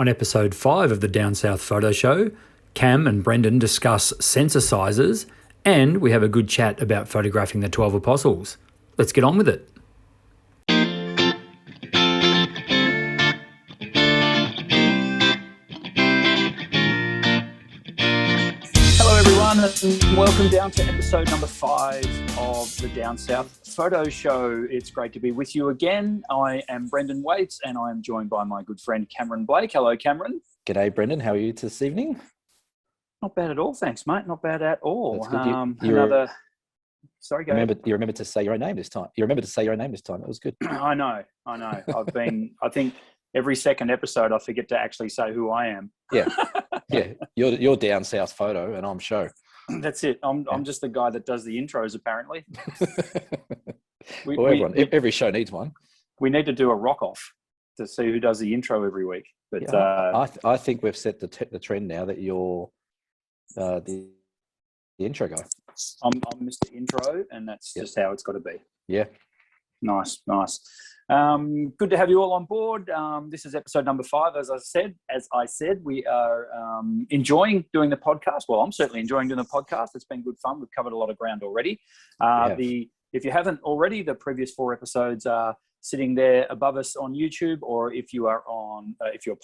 On episode 5 of the Down South Photo Show, Cam and Brendan discuss sensor sizes, and we have a good chat about photographing the 12 Apostles. Let's get on with it. Hello everyone, and welcome down to episode number 5 of the Down South Photo Show. It's great to be with you again. I am Brendan Waits, and I am joined by my good friend Cameron Blake. Hello, Cameron. G'day, Brendan. How are you this evening? Not bad at all, thanks, mate. Not bad at all. That's good. Sorry, go ahead. You remembered to say your own name this time. It was good. I know. I think every second episode I forget to actually say who I am. Yeah. You're Down South Photo, and I'm Show. That's it. I'm just the guy that does the intros, apparently. Every show needs one. We need to do a rock off to see who does the intro every week. But I think we've set the trend now that you're the intro guy. I'm Mr. Intro, and that's just how it's got to be. Yeah. Nice. Good to have you all on board. This is episode number 5. As I said, we are enjoying doing the podcast. Well, I'm certainly enjoying doing the podcast. It's been good fun. We've covered a lot of ground already. If you haven't already, the previous 4 episodes are sitting there above us on YouTube, or if you're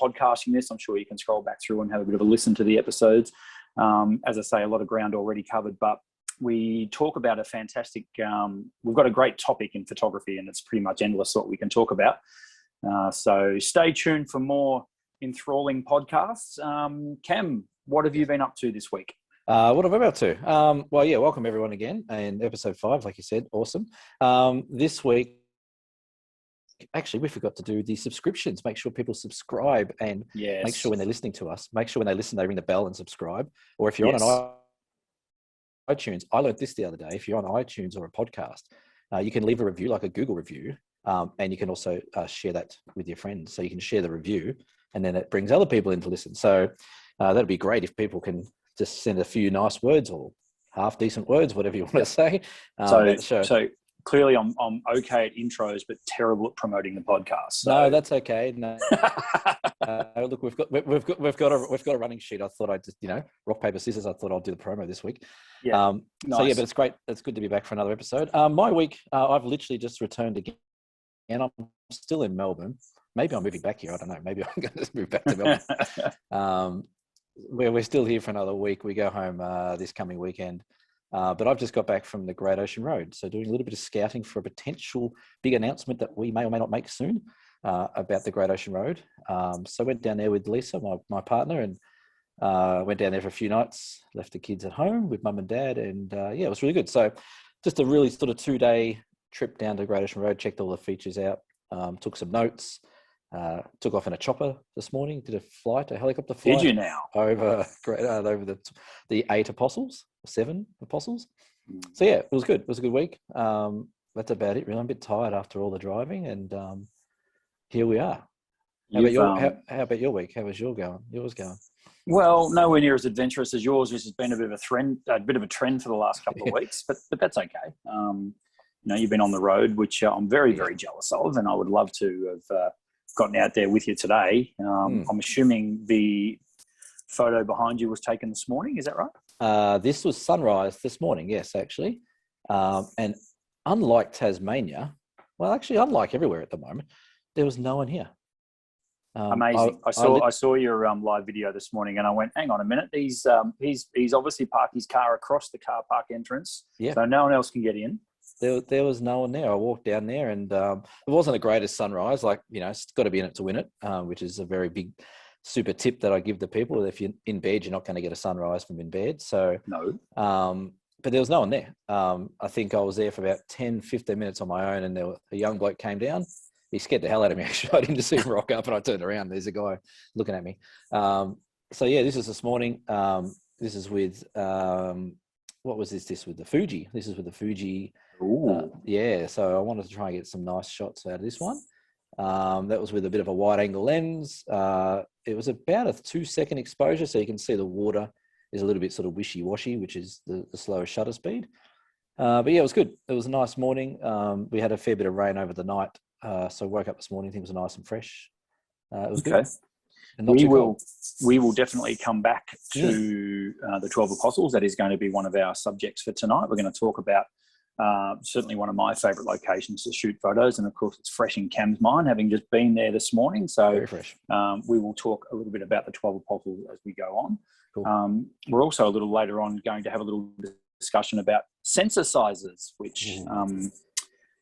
podcasting this, I'm sure you can scroll back through and have a bit of a listen to the episodes. As I say, a lot of ground already covered, but we talk about a fantastic, we've got a great topic in photography, and it's pretty much endless what we can talk about. So stay tuned for more enthralling podcasts. Cam, what have you been up to this week? What have I been up to? Welcome everyone again. And episode 5, like you said, awesome. This week, actually, we forgot to do the subscriptions. Make sure people subscribe, and make sure when they're listening to us, make sure when they listen, they ring the bell and subscribe. Or if you're on iTunes, I learned this the other day. If you're on iTunes or a podcast, you can leave a review, like a Google review, and you can also share that with your friends. So you can share the review, and then it brings other people in to listen. So that'd be great if people can just send a few nice words or half decent words, whatever you want to say. So clearly I'm okay at intros, but terrible at promoting the podcast. So. No, that's okay. No. Look, we've got a running sheet. I thought I'd just, rock, paper, scissors. I thought I'll do the promo this week. Yeah. Nice. But it's great. It's good to be back for another episode. My week, I've literally just returned again, and I'm still in Melbourne. Maybe I'm moving back here. I don't know. Maybe I'm going to just move back to Melbourne. We're still here for another week. We go home this coming weekend. But I've just got back from the Great Ocean Road. So doing a little bit of scouting for a potential big announcement that we may or may not make soon about the Great Ocean Road. So I went down there with Lisa, my partner, and went down there for a few nights, left the kids at home with mum and dad. And it was really good. So just a really sort of 2-day trip down to Great Ocean Road, checked all the features out, took some notes, took off in a chopper this morning, did a helicopter flight. Did you now? Over the 8 apostles, 7 apostles. So it was good. It was a good week. That's about it, really. I'm a bit tired after all the driving, and here we are. How about your week? How was yours going? Well, nowhere near as adventurous as yours, which has been a bit of a trend for the last couple of weeks, but that's okay. You've been on the road, which I'm very, very jealous of, and I would love to have gotten out there with you today. I'm assuming the photo behind you was taken this morning. Is that right? This was sunrise this morning. Yes, actually. And unlike Tasmania, well, actually, unlike everywhere at the moment, there was no one here. Amazing. I saw your live video this morning, and I went, hang on a minute. He's obviously parked his car across the car park entrance, so no one else can get in. There was no one there. I walked down there, and it wasn't the greatest sunrise. It's got to be in it to win it, which is a very big super tip that I give to people. If you're in bed, you're not going to get a sunrise from in bed. So no. But there was no one there. I think I was there for about 10, 15 minutes on my own, and a young bloke came down. He scared the hell out of me, actually. I didn't just see him rock up, and I turned around. There's a guy looking at me. This is this morning. This is with, what was this? This with the Fuji. This is with the Fuji. So I wanted to try and get some nice shots out of this one. That was with a bit of a wide angle lens. It was about a 2-second exposure, so you can see the water is a little bit sort of wishy-washy, which is the slower shutter speed. It was good. It was a nice morning. We had a fair bit of rain over the night, so I woke up this morning, things were nice and fresh. It was good. And not we too will cold. we will definitely come back to the 12 Apostles. That is going to be one of our subjects for tonight. We're going to talk about certainly one of my favourite locations to shoot photos, and of course it's fresh in Cam's mind, having just been there this morning. So Very fresh. we will talk a little bit about the 12 Apostles as we go on. Cool. We're also a little later on going to have a little discussion about sensor sizes, which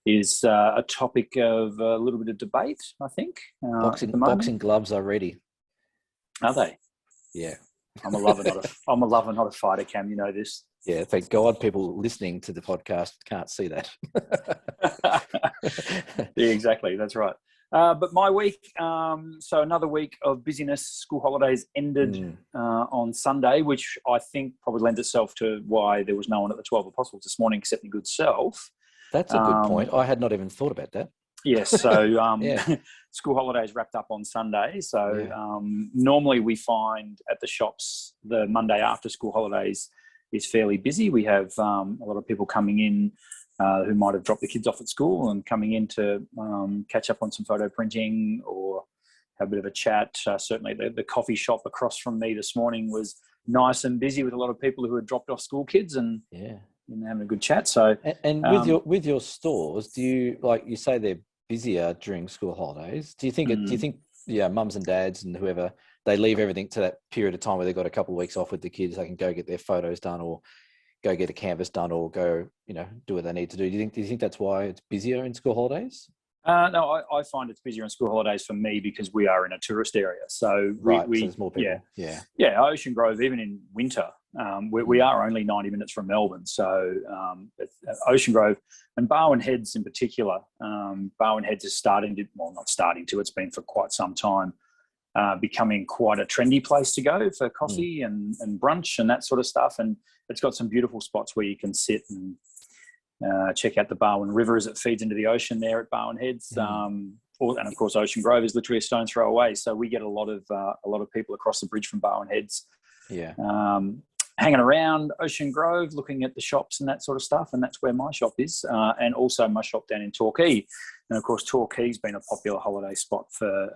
is a topic of a little bit of debate, I think. Boxing gloves are ready. Are they? Yeah. I'm a lover, not a fighter, Cam. You know this. Yeah, thank God people listening to the podcast can't see that. Yeah, exactly. That's right. But my week, so another week of busyness. School holidays ended on Sunday, which I think probably lends itself to why there was no one at the 12 Apostles this morning except my good self. That's a good point. I had not even thought about that. Yes. So school holidays wrapped up on Sunday. So normally we find at the shops the Monday after school holidays is fairly busy. We have a lot of people coming in who might have dropped the kids off at school and coming in to catch up on some photo printing or have a bit of a chat. Certainly the coffee shop across from me this morning was nice and busy with a lot of people who had dropped off school kids and having a good chat. So and with your stores, do you, like you say, they're busier during school holidays? Do you think mums and dads and whoever, they leave everything to that period of time where they've got a couple of weeks off with the kids, they can go get their photos done or go get a canvas done or go, do what they need to do? Do you think that's why it's busier in school holidays? No, I find it's busier in school holidays for me because we are in a tourist area. So so there's more people. Yeah. Ocean Grove, even in winter, we are only 90 minutes from Melbourne. So Ocean Grove and Barwon Heads in particular, Barwon Heads is it's been for quite some time, becoming quite a trendy place to go for coffee and brunch and that sort of stuff. And it's got some beautiful spots where you can sit and check out the Barwon River as it feeds into the ocean there at Barwon Heads. And of course, Ocean Grove is literally a stone's throw away. So we get a lot of people across the bridge from Barwon Heads, hanging around Ocean Grove, looking at the shops and that sort of stuff. And that's where my shop is, and also my shop down in Torquay. And of course, Torquay's been a popular holiday spot for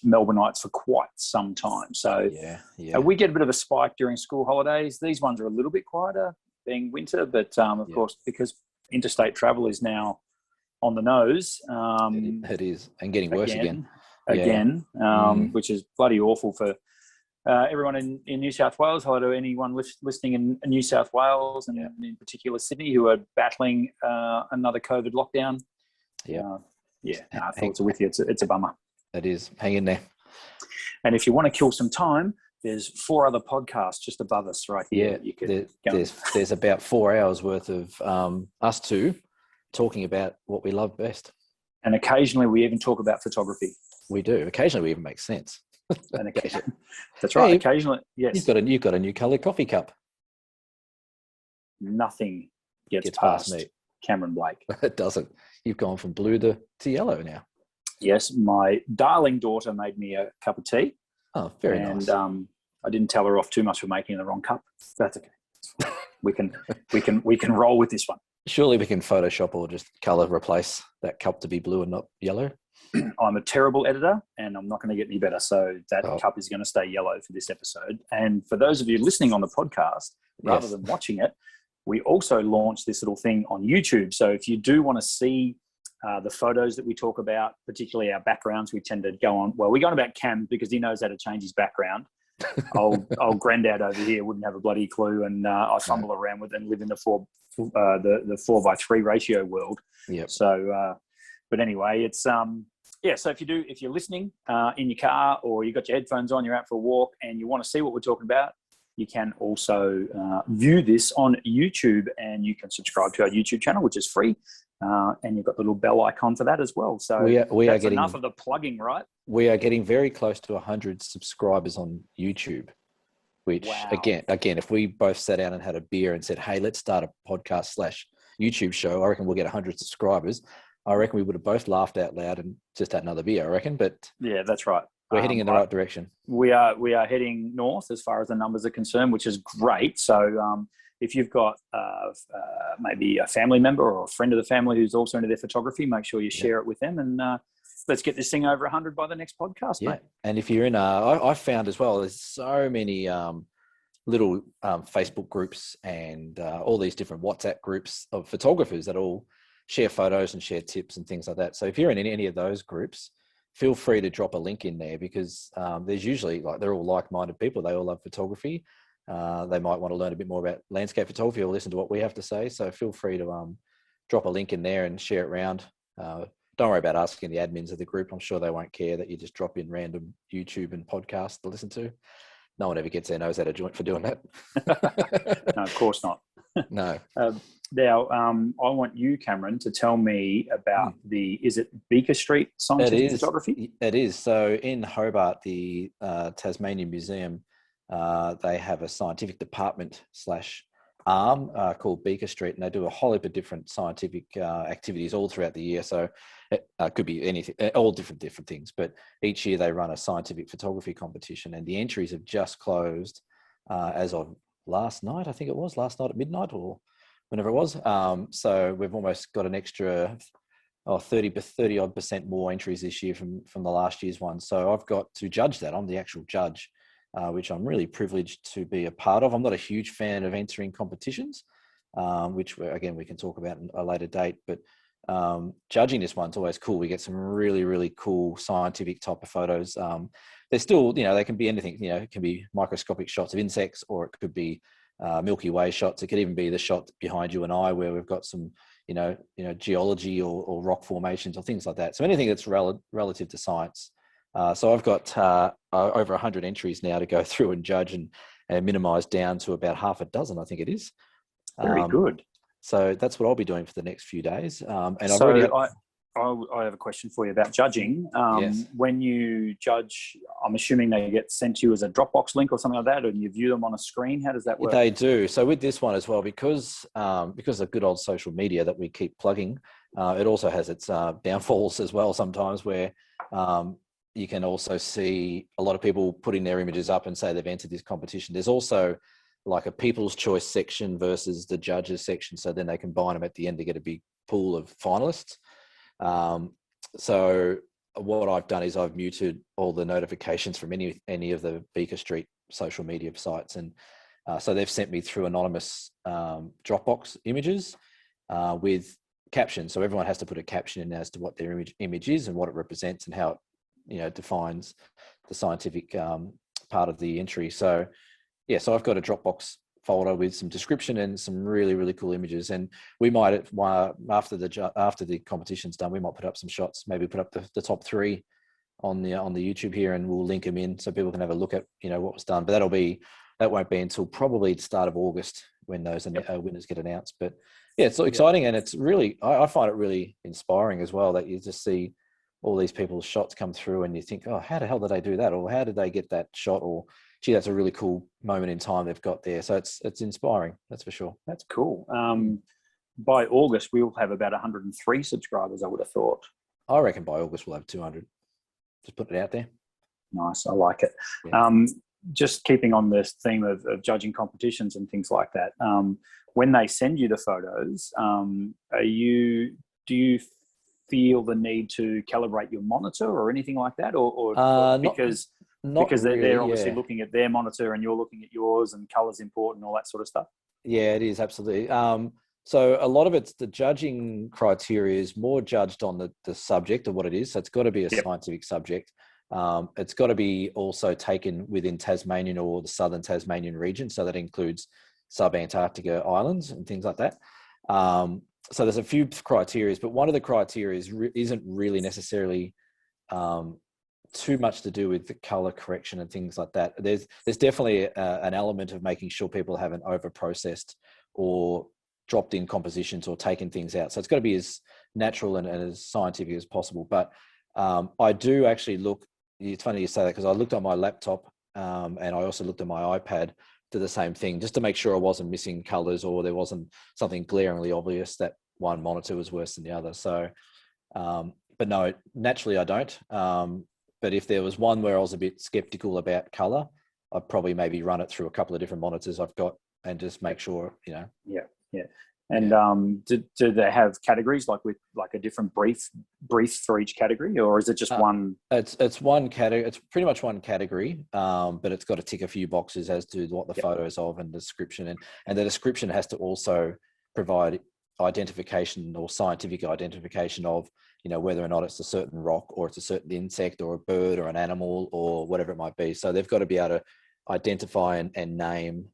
Melbourneites for quite some time. So we get a bit of a spike during school holidays. These ones are a little bit quieter, being winter, but of course, because interstate travel is now on the nose. It is, and getting worse again, which is bloody awful for everyone in New South Wales. Hello to anyone listening in New South Wales and in particular Sydney who are battling another COVID lockdown. Our thoughts are with you. It's a bummer. It is. Hang in there. And if you want to kill some time, there's 4 other podcasts just above us right here. There's about 4 hours worth of us two talking about what we love best. And occasionally we even talk about photography. We do. Occasionally we even make sense. And that's right. Hey, occasionally, yes. You've got a new coloured coffee cup. Nothing gets past me, Cameron Blake. It doesn't. You've gone from blue to yellow now. Yes, my darling daughter made me a cup of tea. Oh, very nice. And I didn't tell her off too much for making the wrong cup. That's okay. We can roll with this one. Surely we can Photoshop or just colour replace that cup to be blue and not yellow. I'm a terrible editor and I'm not going to get any better. So that cup is going to stay yellow for this episode. And for those of you listening on the podcast, rather than watching it, we also launched this little thing on YouTube. So if you do want to see the photos that we talk about, particularly our backgrounds, we tend to go on. Well, we go on about Cam because he knows how to change his background. Old granddad over here wouldn't have a bloody clue, and I fumble around with and live in the 4:3 ratio world. Yep. So, but anyway, it's So if you're listening in your car or you got your headphones on, you're out for a walk, and you want to see what we're talking about, you can also view this on YouTube, and you can subscribe to our YouTube channel, which is free. And you've got the little bell icon for that as well. So we are getting enough of the plugging, right? We are getting very close to 100 subscribers on YouTube, which again, if we both sat down and had a beer and said, hey, let's start a podcast / YouTube show, I reckon we'll get 100 subscribers. I reckon we would have both laughed out loud and just had another beer, I reckon. But yeah, that's right. We're heading in the right direction. We are heading north as far as the numbers are concerned, which is great. So if you've got maybe a family member or a friend of the family who's also into their photography, make sure you share it with them, and let's get this thing over 100 by the next podcast, mate. And if you're in, I found as well, there's so many little Facebook groups and all these different WhatsApp groups of photographers that all share photos and share tips and things like that. So if you're in any of those groups, feel free to drop a link in there, because there's usually, like, they're all like-minded people. They all love photography. They might want to learn a bit more about landscape photography or listen to what we have to say. So feel free to drop a link in there and share it around. Don't worry about asking the admins of the group. I'm sure they won't care that you just drop in random YouTube and podcasts to listen to. No one ever gets their nose out of joint for doing that. No, of course not. No. Now, I want you, Cameron, to tell me about is it Beaker Street Scientific Photography? It is. So in Hobart, the Tasmanian Museum, they have a scientific department / arm called Beaker Street, and they do a whole heap of different scientific activities all throughout the year. So it could be anything, all different things. But each year they run a scientific photography competition, and the entries have just closed as of last night. I think it was last night at midnight or whenever it was. So we've almost got an extra 30 odd % more entries this year from the last year's one. So I've got to judge that. I'm the actual judge, which I'm really privileged to be a part of. I'm not a huge fan of entering competitions, which again, we can talk about in a later date, but judging this one's always cool. We get some really, really cool scientific type of photos. They're still, they can be anything, it can be microscopic shots of insects, or it could be Milky Way shots. It could even be the shot behind you and I, where we've got some, geology or rock formations or things like that. So anything that's relative to science. So I've got over 100 entries now to go through and judge and minimize down to about half a dozen, I think it is. Very good. So that's what I'll be doing for the next few days. And I have a question for you about judging. Yes. When you judge, I'm assuming they get sent to you as a Dropbox link or something like that, and you view them on a screen. How does that work? They do. So with this one as well, because of good old social media that we keep plugging, it also has its downfalls as well sometimes, where you can also see a lot of people putting their images up and say they've entered this competition. There's also like a people's choice section versus the judges section. So then they combine them at the end to get a big pool of finalists. So what I've done is I've muted all the notifications from any of the Beaker Street social media sites. And so they've sent me through anonymous Dropbox images with captions. So everyone has to put a caption in as to what their image is and what it represents and how it defines the scientific part of the entry. So so I've got a Dropbox folder with some description and some really, really cool images. And we might, after the competition's done, we might put up some shots, maybe put up the top 3 on the YouTube here, and we'll link them in so people can have a look at, what was done. But that won't be until probably the start of August when those winners get announced. But it's exciting, and it's really, I find it really inspiring as well, that you just see all these people's shots come through and you think, oh, how the hell did they do that? Or how did they get that shot? Or gee, that's a really cool moment in time they've got there. So it's inspiring, that's for sure. That's cool. By August, we'll have about 103 subscribers, I would have thought. I reckon by August we'll have 200. Just put it out there. Nice, I like it. Yeah. Just keeping on this theme of judging competitions and things like that, when they send you the photos, do you feel the need to calibrate your monitor or anything like that, or because they're obviously looking at their monitor and you're looking at yours, and color's important and all that sort of stuff? Yeah, it is, absolutely. So a lot of it's, the judging criteria is more judged on the subject of what it is. So it's got to be a scientific subject. It's got to be also taken within Tasmanian or the southern Tasmanian region. So that includes sub-Antarctica islands and things like that. So there's a few criteria, but one of the criteria isn't really necessarily too much to do with the color correction and things like that. There's definitely an element of making sure people haven't over-processed or dropped in compositions or taken things out. So it's got to be as natural and as scientific as possible. But I do actually look, it's funny you say that, because I looked on my laptop and I also looked at my iPad to the same thing, just to make sure I wasn't missing colors or there wasn't something glaringly obvious that one monitor was worse than the other. So, but no, naturally I don't. But if there was one where I was a bit skeptical about color, I'd probably maybe run it through a couple of different monitors I've got and just make sure, Yeah. And do they have categories with a different brief for each category, or is it just one? It's one category. It's pretty much one category, but it's got to tick a few boxes as to what the photos of and description, and the description has to also provide identification or scientific identification of, whether or not it's a certain rock or it's a certain insect or a bird or an animal or whatever it might be. So they've got to be able to identify and name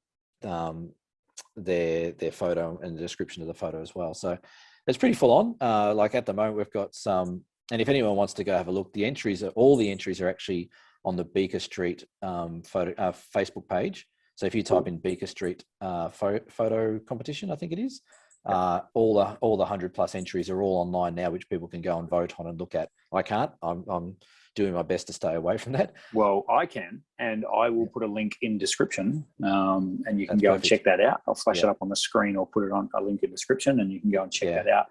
their photo and the description of the photo as well. So it's pretty full on. Like at the moment, we've got some, and if anyone wants to go have a look, all the entries are actually on the Beaker Street Facebook page. So if you type in Beaker Street photo competition, I think it is, all the 100+ entries are all online now, which people can go and vote on and look at. I can't. I'm doing my best to stay away from that. Well, I can, and I will put a link in description, and you can go and check that out. I'll flash it up on the screen or put it on a link in description, and you can go and check that out.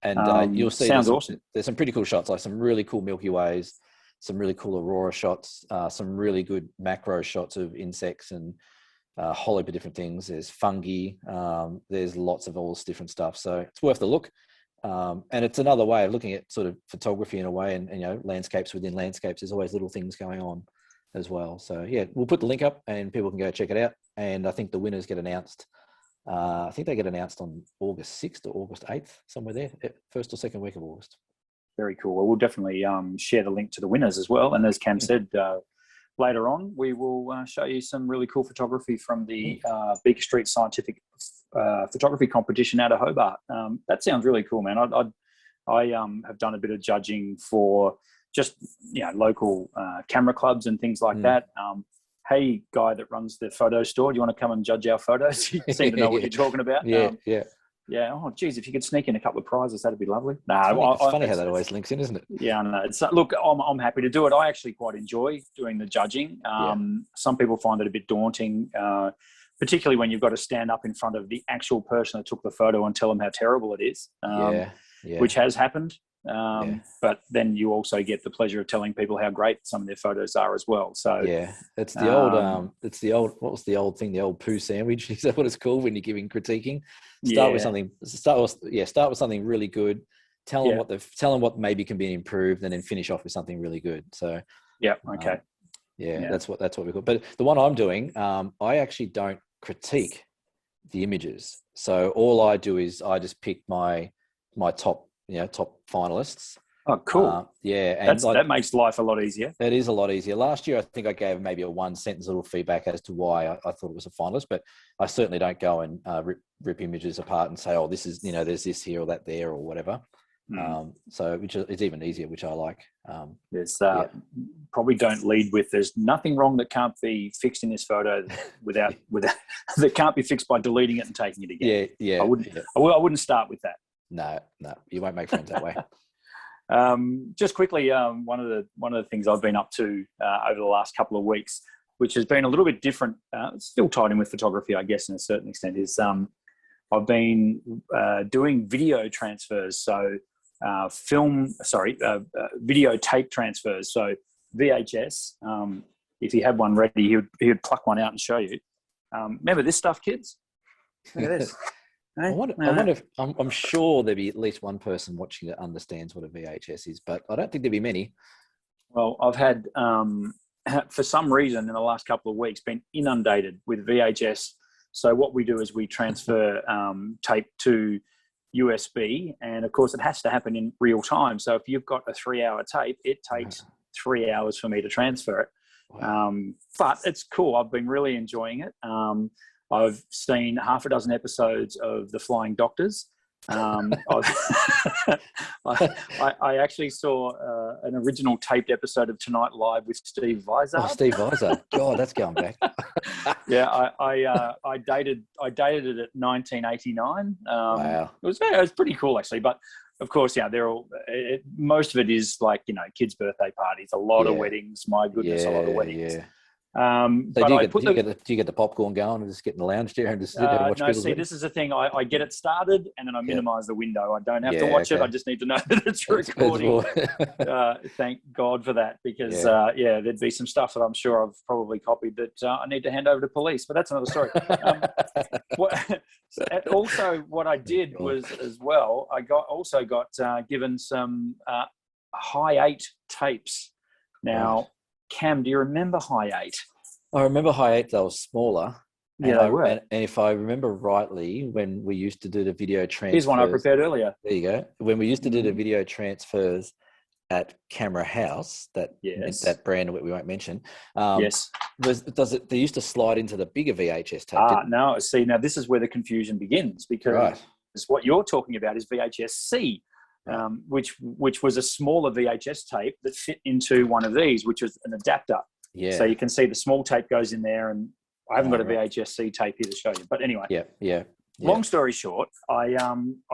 And you'll see sounds awesome. There's some pretty cool shots, like some really cool Milky Ways, some really cool aurora shots, some really good macro shots of insects and a whole heap of different things. There's fungi. There's lots of all this different stuff. So it's worth a look. And it's another way of looking at sort of photography in a way, and landscapes within landscapes. There's always little things going on as well. So we'll put the link up and people can go check it out. And I think the winners get announced. I think they get announced on August 6th or August 8th, somewhere there, first or second week of August. Very cool. Well, we'll definitely share the link to the winners as well. And as Cam said, later on, we will show you some really cool photography from the Beaker Street Scientific Photography Competition out of Hobart. That sounds really cool, man. I have done a bit of judging for just local camera clubs and things like that. Hey, guy that runs the photo store, do you want to come and judge our photos? You seem to know what you're talking about. Yeah. Oh, geez, if you could sneak in a couple of prizes, that'd be lovely. It's funny how that always links in, isn't it? Yeah, no. Look, I'm happy to do it. I actually quite enjoy doing the judging. Some people find it a bit daunting, particularly when you've got to stand up in front of the actual person that took the photo and tell them how terrible it is, which has happened. But then you also get the pleasure of telling people how great some of their photos are as well. So it's the old what was the old thing, the old poo sandwich? Is that what it's called when you're giving critiquing? Start with something really good. Tell them what maybe can be improved, and then finish off with something really good. So that's what we call. But the one I'm doing, I actually don't critique the images. So all I do is I just pick my top finalists. Oh, cool. And that makes life a lot easier. It is a lot easier. Last year, I think I gave maybe a 1-sentence little feedback as to why I thought it was a finalist, but I certainly don't go and rip images apart and say, oh, this is, there's this here or that there or whatever. So which is even easier, which I like. There's probably don't lead with, there's nothing wrong that can't be fixed in this photo without that can't be fixed by deleting it and taking it again. I wouldn't start with that. No, you won't make friends that way. Just quickly, one of the things I've been up to over the last couple of weeks, which has been a little bit different, still tied in with photography, I guess, in a certain extent, is I've been doing video transfers. So video tape transfers. So VHS. If you had one ready, he would pluck one out and show you. Remember this stuff, kids? Look at this. I wonder if I'm sure there'd be at least one person watching that understands what a VHS is, but I don't think there'd be many. Well, I've had, for some reason in the last couple of weeks, been inundated with VHS. So what we do is we transfer tape to USB, and of course it has to happen in real time. So if you've got a 3-hour tape, it takes 3 hours for me to transfer it. Wow. But it's cool. I've been really enjoying it. I've seen half a dozen episodes of The Flying Doctors. I actually saw an original taped episode of Tonight Live with Steve Vizard. Oh, Steve Vizard. God, that's going back. I dated it at 1989. Wow. It was pretty cool actually, but of course, they're all. Most of it is like kids' birthday parties, a lot of weddings. My goodness, a lot of weddings. So But do you get the popcorn going and just get in the lounge chair and just sit there and watch no, people? see, this is the thing. I get it started and then I minimize the window. I don't have to Yeah, watch it. okay. I just need to know that it's recording. Thank God for that, because there'd be some stuff that I'm sure I've probably copied that I need to hand over to police. But that's another story. Also, what I did was as well. I got given some high 8 tapes. Now, Right. Cam, do you remember high 8? I remember high 8, they were smaller. Yeah, they were. And if I remember rightly, when we used to do the video transfers. Here's one I prepared earlier. There you go. When we used to do the video transfers at Camera House, that brand we won't mention. Yes. They used to slide into the bigger VHS tape? No. See, now this is where the confusion begins, because what you're talking about is VHS-C. Which was a smaller VHS tape that fit into one of these, which was an adapter. Yeah. So you can see the small tape goes in there, and I haven't got a VHS-C tape here to show you. But anyway, long story short, I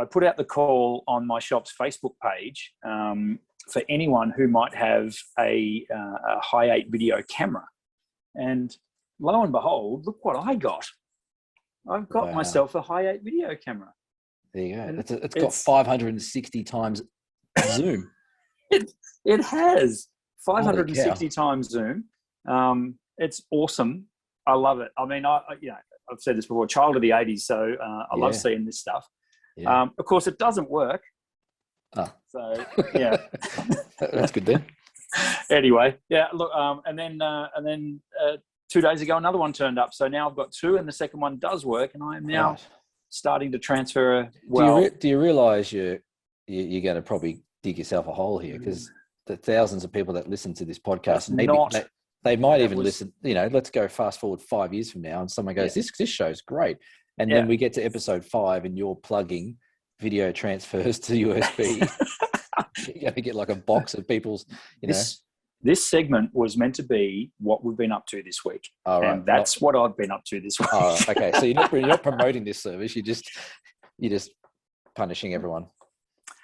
put out the call on my shop's Facebook page for anyone who might have a high 8 video camera, and lo and behold, look what I got. I've got myself a high 8 video camera. There you go. It's got 560 times zoom. It has 560 times zoom. It's awesome. I love it. I mean, I've said this before, child of the 80s, so I love seeing this stuff. Yeah. Of course, it doesn't work. Oh. So, yeah. That's good then. Anyway, look, and then 2 days ago, another one turned up. So now I've got 2, and the second one does work, and I am now starting to transfer well. Do you realise you're going to probably dig yourself a hole here, because the thousands of people that listen to this podcast, they might even listen. Let's go fast forward 5 years from now, and someone goes, "This show's great," and then we get to episode 5, and you're plugging video transfers to USB. You're going to get like a box of people's. This segment was meant to be what we've been up to this week. Oh, right. And that's what I've been up to this week. Oh, okay. So you're not promoting this service. You're just punishing everyone.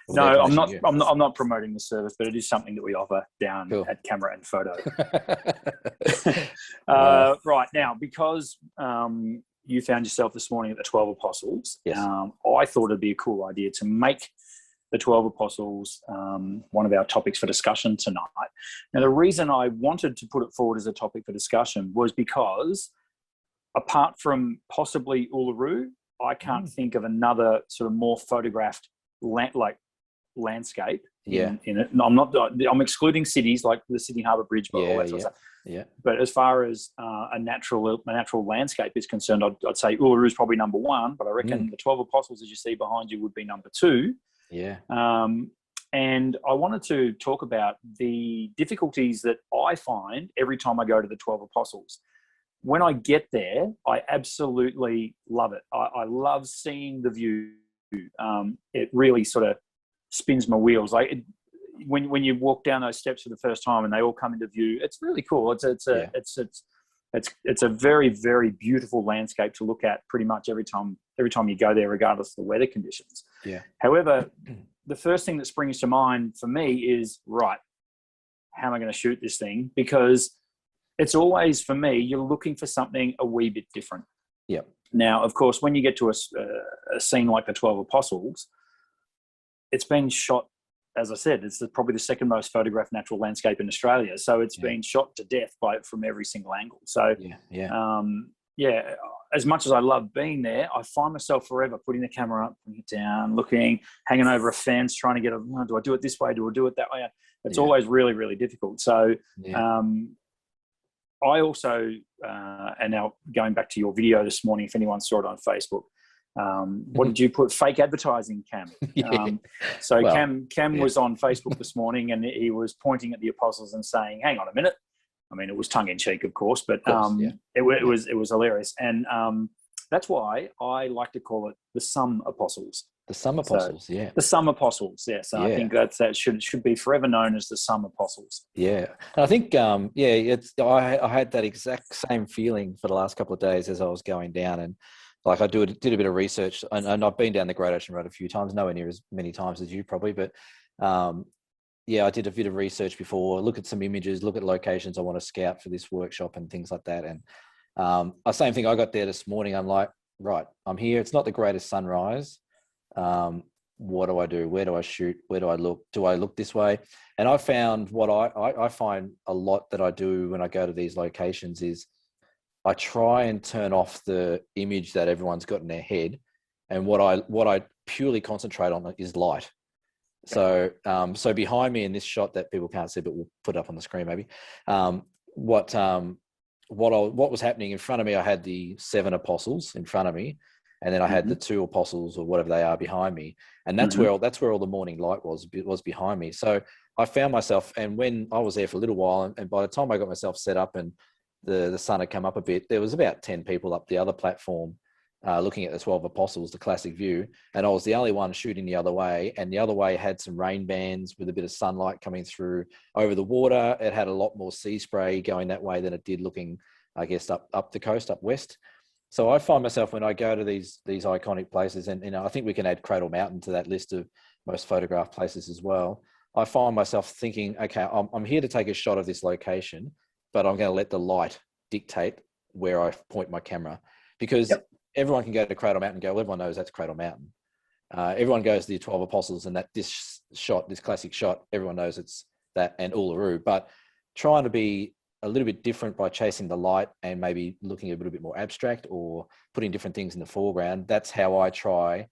No, I'm not promoting the service, but it is something that we offer down at Camera and Photo. Right now, because you found yourself this morning at the 12 Apostles, I thought it'd be a cool idea to make the 12 Apostles one of our topics for discussion tonight. Now, the reason I wanted to put it forward as a topic for discussion was because, apart from possibly Uluru, I can't think of another sort of more photographed landscape in it. I'm excluding cities like the Sydney Harbour Bridge, but all that sort of stuff. Yeah. But as far as a natural landscape is concerned, I'd say Uluru is probably number 1, but I reckon the 12 Apostles, as you see behind you, would be number 2. Yeah. And I wanted to talk about the difficulties that I find every time I go to the 12 Apostles. When I get there, I absolutely love it. I love seeing the view. It really sort of spins my wheels. When you walk down those steps for the first time and they all come into view, it's really cool. It's a very, very beautiful landscape to look at pretty much every time you go there, regardless of the weather conditions. Yeah. However, the first thing that springs to mind for me is, right, how am I going to shoot this thing? Because it's always, for me, you're looking for something a wee bit different. Yeah. Now, of course, when you get to a scene like the 12 Apostles, it's been shot, as I said, it's probably the second most photographed natural landscape in Australia. So it's been shot to death from every single angle. So, as much as I love being there, I find myself forever putting the camera up, putting it down, looking, hanging over a fence, trying to get do I do it this way? Do I do it that way? It's always really, really difficult. So I also, and now going back to your video this morning, if anyone saw it on Facebook, what did you put? Fake advertising, Cam. Cam was on Facebook this morning, and he was pointing at the Apostles and saying, hang on a minute. I mean, it was tongue in cheek, of course, but it was hilarious. And that's why I like to call it the Some Apostles. The Some Apostles, The Some Apostles, yes. I think that should be forever known as the Some Apostles. Yeah. And I think, I had that exact same feeling for the last couple of days as I was going down. And like I did a bit of research, and I've been down the Great Ocean Road a few times, nowhere near as many times as you probably, but I did a bit of research before, look at some images, look at locations I want to scout for this workshop and things like that. And same thing, I got there this morning. I'm like, right, I'm here. It's not the greatest sunrise. What do I do? Where do I shoot? Where do I look? Do I look this way? And I found what I find a lot that I do when I go to these locations is I try and turn off the image that everyone's got in their head. And what I purely concentrate on is light. So behind me in this shot that people can't see, but we'll put it up on the screen maybe. What was happening in front of me, I had the 7 apostles in front of me, and then I had the 2 apostles or whatever they are behind me, and that's where all the morning light was behind me. So I found myself, and when I was there for a little while, and by the time I got myself set up and the sun had come up a bit, there was about 10 people up the other platform looking at the 12 apostles, the classic view, and I was the only one shooting the other way, and the other way had some rain bands with a bit of sunlight coming through over the water. It had a lot more sea spray going that way than it did looking, I guess, up the coast, up west. So I find myself when I go to these iconic places, and I think we can add Cradle Mountain to that list of most photographed places as well. I find myself thinking, okay, I'm here to take a shot of this location, but I'm going to let the light dictate where I point my camera, because everyone can go to Cradle Mountain and go, well, everyone knows that's Cradle Mountain. Everyone goes to the 12 Apostles and this classic shot, everyone knows it's that and Uluru. But trying to be a little bit different by chasing the light and maybe looking a little bit more abstract or putting different things in the foreground, that's how I try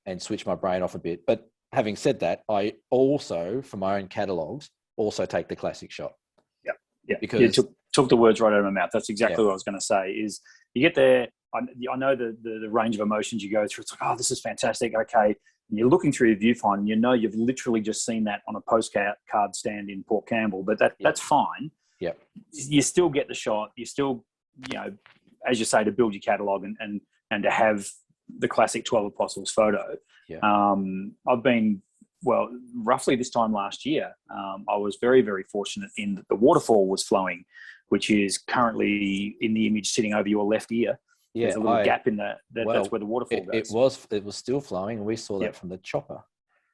and switch my brain off a bit. But having said that, I also, for my own catalogues, also take the classic shot. Yeah, because you took the words right out of my mouth. That's exactly what I was going to say. Is you get there, I know the range of emotions you go through. It's like, oh, this is fantastic. Okay, and you're looking through your viewfinder, and you know you've literally just seen that on a postcard stand in Port Campbell, but that's fine. Yeah, you still get the shot. You still, as you say, to build your catalogue and to have the classic 12 Apostles photo. Yeah. I've been. Well, roughly this time last year, I was very, very fortunate in that the waterfall was flowing, which is currently in the image sitting over your left ear. Yeah, there's a little gap in that. That's where the waterfall goes. It was still flowing, and we saw that from the chopper.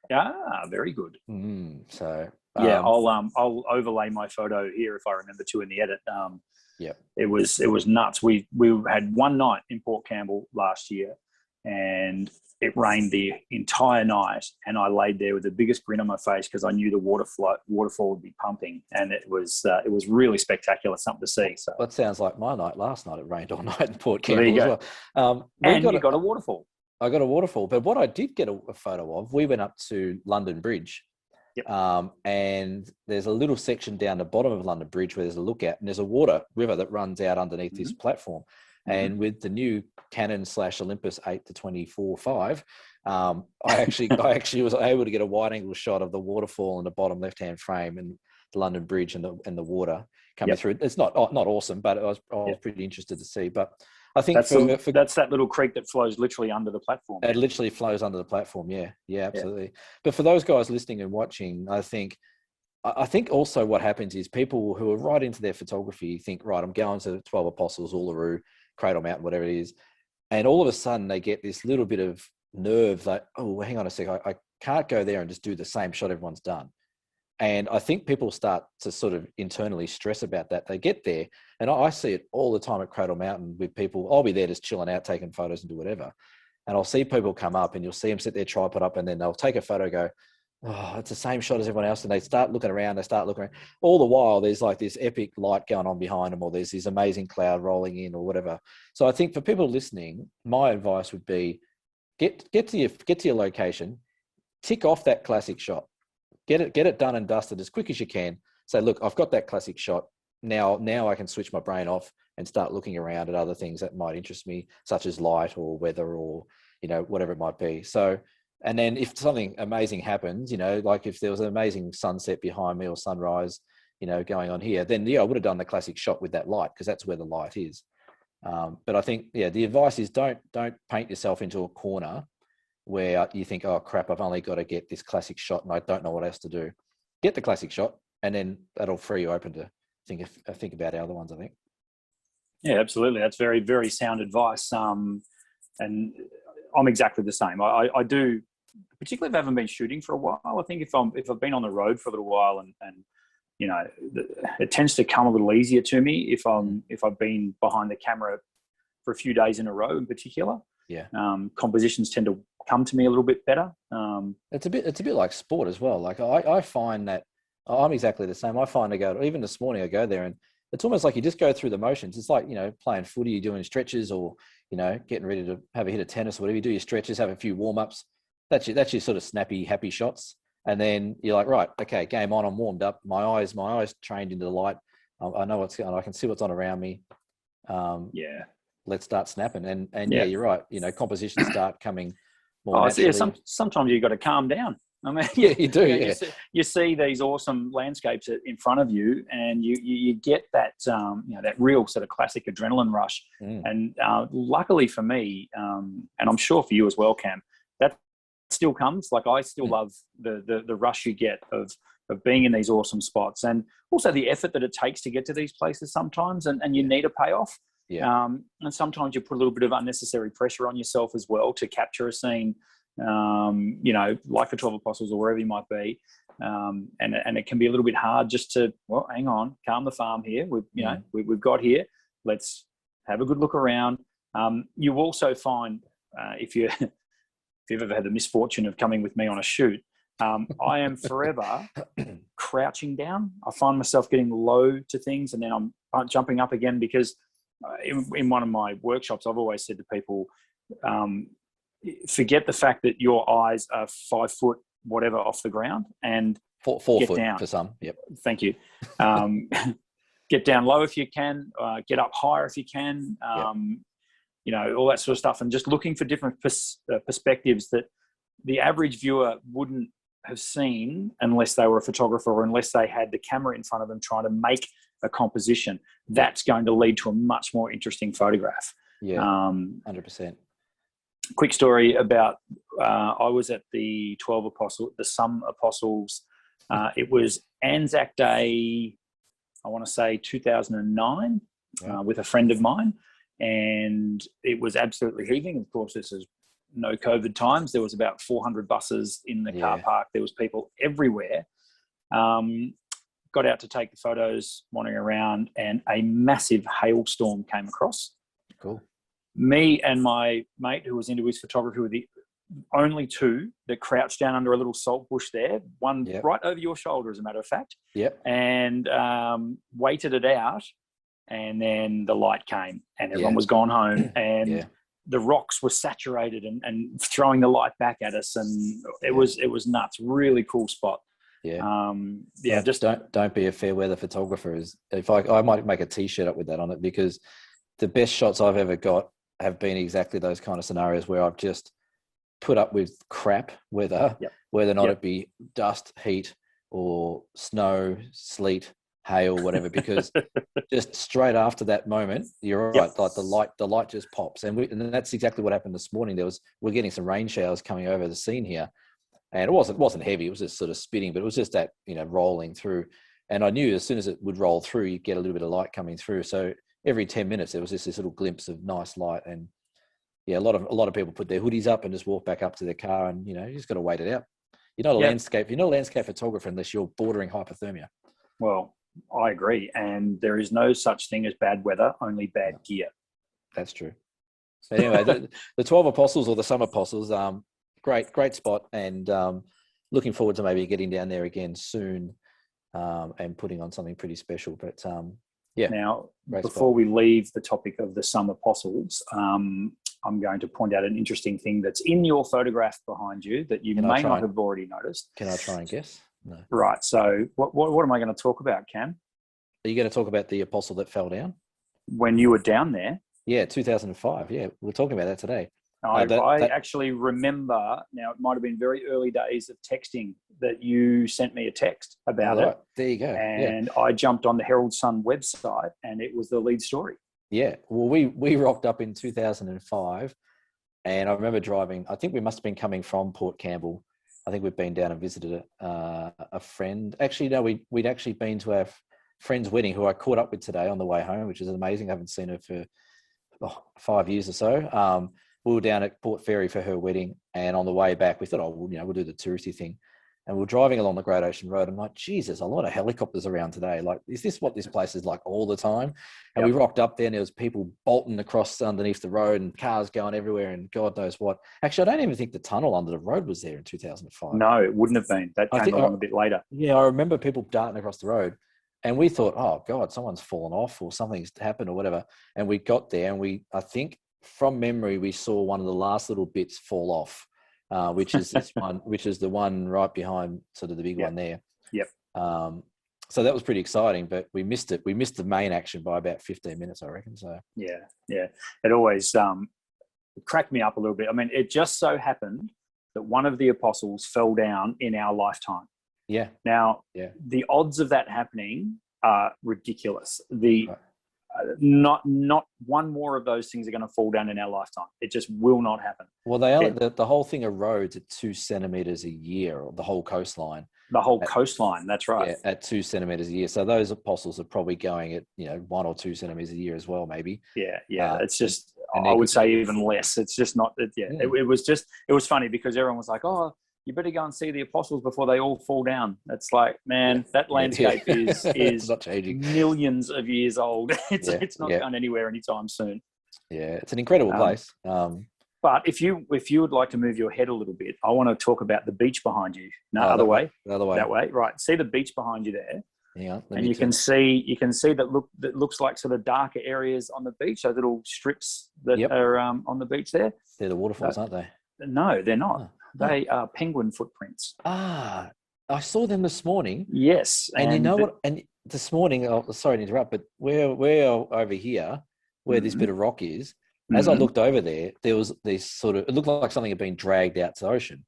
Ah, very good. I'll overlay my photo here if I remember to in the edit. It was nuts. We had one night in Port Campbell last year, and it rained the entire night, and I laid there with the biggest grin on my face because I knew the waterfall would be pumping, and it was really spectacular, something to see. So that sounds like my night last night. It rained all night in Port Campbell as well. And you got a waterfall. I got a waterfall, but what I did get a photo of, we went up to London Bridge, and there's a little section down the bottom of London Bridge where there's a lookout, and there's a river that runs out underneath this platform. And with the new Canon /Olympus 8-24/5, I actually was able to get a wide angle shot of the waterfall in the bottom left hand frame and the London Bridge and the water coming through. It's not awesome, but I was pretty interested to see. But I think that's that little creek that flows literally under the platform. It literally flows under the platform. Yeah, absolutely. Yeah. But for those guys listening and watching, I think also what happens is people who are right into their photography think, right, I'm going to 12 Apostles, Uluru, Cradle Mountain, whatever it is. And all of a sudden they get this little bit of nerve that, oh, hang on a sec, I can't go there and just do the same shot everyone's done. And I think people start to sort of internally stress about that. They get there, and I see it all the time at Cradle Mountain with people. I'll be there just chilling out, taking photos and do whatever. And I'll see people come up and you'll see them set their tripod up and then they'll take a photo, go, oh, it's the same shot as everyone else. And they start looking around, All the while, there's like this epic light going on behind them, or there's this amazing cloud rolling in or whatever. So I think for people listening, my advice would be get to your location, tick off that classic shot, get it done and dusted as quick as you can. Say, look, I've got that classic shot. Now I can switch my brain off and start looking around at other things that might interest me, such as light or weather or, whatever it might be. So, and then if something amazing happens, like if there was an amazing sunset behind me or sunrise, going on here, then I would have done the classic shot with that light because that's where the light is. But I think, the advice is don't paint yourself into a corner where you think, oh crap, I've only got to get this classic shot and I don't know what else to do. Get the classic shot, and then that'll free you open to think about the other ones, I think. Yeah, absolutely. That's very, very sound advice. And I'm exactly the same. I do particularly if I haven't been shooting for a while. I think if I've been on the road for a little while and you know, it tends to come a little easier to me if I've been behind the camera for a few days in a row in particular. Yeah. Compositions tend to come to me a little bit better. It's a bit like sport as well. Like I find that I'm exactly the same. I find even this morning I go there and it's almost like you just go through the motions. It's like, you know, playing footy, you're doing stretches or, you know, getting ready to have a hit of tennis or whatever. You do your stretches, have a few warm-ups. That's your sort of snappy, happy shots. And then you're like, right, okay, game on, I'm warmed up. My eyes trained into the light. I know what's going on. I can see what's on around me. Let's start snapping. And yeah, you're right. You know, compositions start coming more naturally. Yeah, sometimes you've got to calm down. I mean, yeah, you do. Yeah. You see these awesome landscapes in front of you, and you get that that real sort of classic adrenaline rush. And luckily for me, and I'm sure for you as well, Cam, that still comes. Like I still love the rush you get of being in these awesome spots, and also the effort that it takes to get to these places sometimes, and you need a payoff. Yeah. And sometimes you put a little bit of unnecessary pressure on yourself as well to capture a scene. Like the 12 Apostles or wherever you might be. And it can be a little bit hard just to, well, hang on, calm the farm here. We've got here. Let's have a good look around. You also find, if you've ever had the misfortune of coming with me on a shoot, I am forever crouching down. I find myself getting low to things and then I'm jumping up again because in one of my workshops, I've always said to people, forget the fact that your eyes are 5 foot whatever off the ground and four foot down. For some. Yep. Thank you. Get down low if you can, get up higher if you can, all that sort of stuff. And just looking for different perspectives that the average viewer wouldn't have seen unless they were a photographer or unless they had the camera in front of them trying to make a composition. That's going to lead to a much more interesting photograph. Yeah, 100%. Quick story about I was at the Some Apostles. It was Anzac Day, I want to say 2009, with a friend of mine, and it was absolutely heaving. Of course, this is no COVID times. There was about 400 buses in the car park. There was people everywhere. Got out to take the photos, wandering around, and a massive hailstorm came across. Cool. Me and my mate, who was into his photography, were the only two that crouched down under a little salt bush there, one right over your shoulder, as a matter of fact. Yep. And waited it out, and then the light came, and everyone was gone home, and the rocks were saturated and throwing the light back at us, and it was nuts. Really cool spot. Yeah. Well, just don't be a fair weather photographer. I might make a T-shirt up with that on it, because the best shots I've ever got have been exactly those kind of scenarios where I've just put up with crap weather, whether or not it be dust, heat, or snow, sleet, hail, whatever, because just straight after that moment, you're right, like the light just pops. And that's exactly what happened this morning. We're getting some rain showers coming over the scene here. And it wasn't heavy, it was just sort of spitting, but it was just that, rolling through. And I knew as soon as it would roll through, you'd get a little bit of light coming through. So every 10 minutes, there was just this little glimpse of nice light. And a lot of people put their hoodies up and just walk back up to their car, and you just got to wait it out. You're not a landscape photographer unless you're bordering hypothermia. Well, I agree, and there is no such thing as bad weather, only bad gear. That's true. So anyway, the 12 Apostles, or the Some Apostles, great spot, and looking forward to maybe getting down there again soon, and putting on something pretty special. But Now, before we leave the topic of the Some Apostles, I'm going to point out an interesting thing that's in your photograph behind you that you may not have already noticed. Can I try and guess? No. Right. So what am I going to talk about, Cam? Are you going to talk about the apostle that fell down? When you were down there? Yeah, 2005. Yeah, we're talking about that today. I actually remember, now it might have been very early days of texting, that you sent me a text about it. There you go. And I jumped on the Herald Sun website, and it was the lead story. Yeah. Well, we rocked up in 2005, and I remember driving, I think we must have been coming from Port Campbell. I think we'd been down and visited a friend. Actually, no, we'd actually been to our friend's wedding, who I caught up with today on the way home, which is amazing. I haven't seen her for 5 years or so. we were down at Port Fairy for her wedding, and on the way back, we thought, oh, we'll do the touristy thing. And we're driving along the Great Ocean Road. I'm like, geez, there's a lot of helicopters around today. Like, is this what this place is like all the time? And we rocked up there, and there was people bolting across underneath the road and cars going everywhere and God knows what. Actually, I don't even think the tunnel under the road was there in 2005. No, it wouldn't have been. That came along a bit later. Yeah, I remember people darting across the road. And we thought, oh, God, someone's fallen off or something's happened or whatever. And we got there, and I think from memory, we saw one of the last little bits fall off. Which is this one, which is the one right behind sort of the big one there. Yep. So that was pretty exciting, but we missed it. We missed the main action by about 15 minutes, I reckon. So yeah. It always cracked me up a little bit. I mean, it just so happened that one of the apostles fell down in our lifetime. Yeah. Now, the odds of that happening are ridiculous. Not one more of those things are going to fall down in our lifetime. It just will not happen. Well, the whole thing erodes at 2 centimeters a year, or the whole coastline. The whole coastline, that's right. Yeah, at 2 centimeters a year. So those apostles are probably going at 1 or 2 centimeters a year as well, maybe. Yeah. It's just, I would say even less. It's just not. It was funny because everyone was like, "Oh, you better go and see the apostles before they all fall down." It's like, man, that landscape is not changing. Millions of years old. It's not going anywhere anytime soon. Yeah, it's an incredible place. But if you would like to move your head a little bit, I want to talk about the beach behind you. No, other way. That way. Right. See the beach behind you there. Yeah. And you can see that looks like sort of darker areas on the beach. Those little strips that are on the beach there. They're the waterfalls, aren't they? No, they're not. They are penguin footprints. I saw them this morning. Yes. And you know what? And this morning, sorry to interrupt, but we're over here where this bit of rock is. As I looked over there was this sort of, it looked like something had been dragged out to the ocean.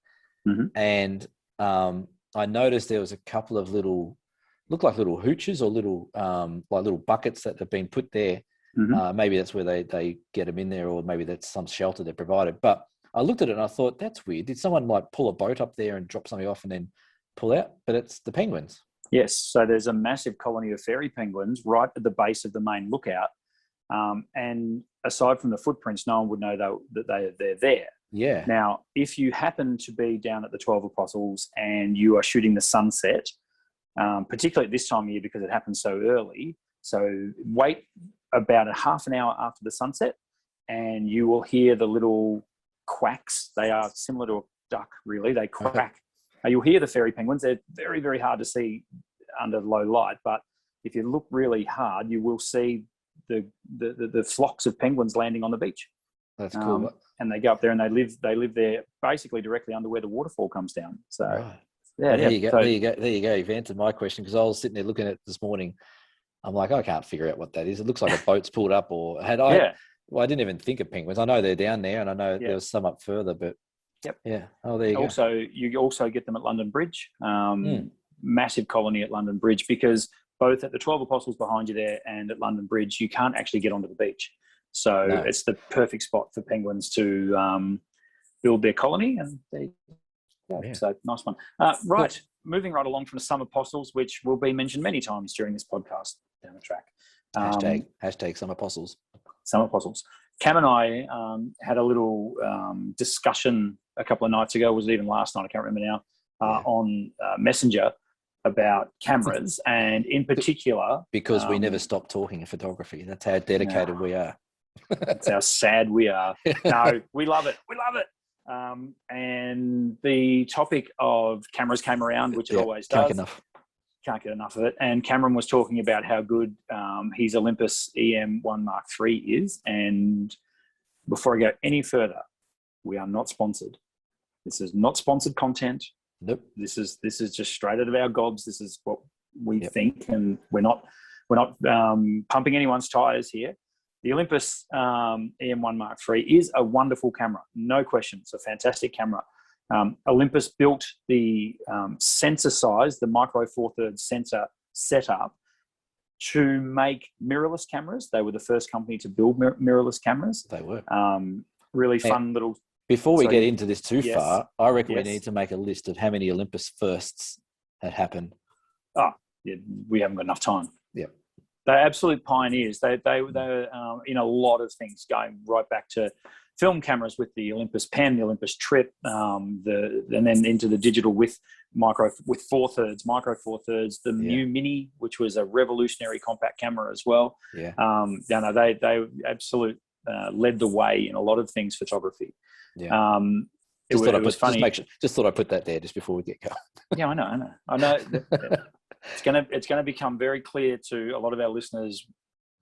And I noticed there was a couple of looked like little hooches or little buckets that have been put there. Maybe that's where they get them in there, or maybe that's some shelter they're provided. But I looked at it and I thought, that's weird. Did someone like pull a boat up there and drop something off and then pull out? But it's the penguins. Yes. So there's a massive colony of fairy penguins right at the base of the main lookout. And aside from the footprints, no one would know that they're there. Yeah. Now, if you happen to be down at the 12 Apostles and you are shooting the sunset, particularly at this time of year because it happens so early, so wait about a half an hour after the sunset and you will hear the little quacks. They are similar to a duck, really. They quack. You'll hear the fairy penguins. They're very, very hard to see under low light, but if you look really hard, you will see the flocks of penguins landing on the beach. That's cool. And they go up there and they live there basically directly under where the waterfall comes down. So right. There you go. You've answered my question, because I was sitting there looking at it this morning. I'm like, I can't figure out what that is. It looks like a boat's pulled up, or well, I didn't even think of penguins. I know they're down there, and I know there was some up further, but yeah. Oh, there you go. You also get them at London Bridge. Massive colony at London Bridge, because both at the 12 Apostles behind you there and at London Bridge, you can't actually get onto the beach. So it's the perfect spot for penguins to build their colony. And so nice one. Right, moving right along from the some apostles, which will be mentioned many times during this podcast down the track. Hashtag some apostles. Some apostles. Cam and I had a little discussion a couple of nights ago, was it even last night? I can't remember now, on Messenger about cameras, and in particular... Because we never stop talking in photography. That's how dedicated we are. That's how sad we are. No, we love it. We love it. And the topic of cameras came around, which it always does. Can't get enough of it. And Cameron was talking about how good his Olympus EM1 Mark III is. And before I go any further, we are not sponsored. This is not sponsored content. Nope. This is just straight out of our gobs. This is what we think, and we're not pumping anyone's tires here. The Olympus EM1 Mark III is a wonderful camera, no question. It's a fantastic camera. Olympus built the sensor size, the micro four thirds sensor setup, to make mirrorless cameras. They were the first company to build mirrorless cameras. They were. Really fun little... Before we get into this too far, I reckon we need to make a list of how many Olympus firsts had happened. Oh, yeah, we haven't got enough time. Yeah. They're absolute pioneers. They were in a lot of things, going right back to film cameras with the Olympus Pen, the Olympus Trip, and then into the digital with micro four thirds, the Mu Mini, which was a revolutionary compact camera as well. Yeah. They absolute led the way in a lot of things photography. Yeah. It was funny. Just thought I'd put that there just before we get going. Yeah, I know. It's gonna become very clear to a lot of our listeners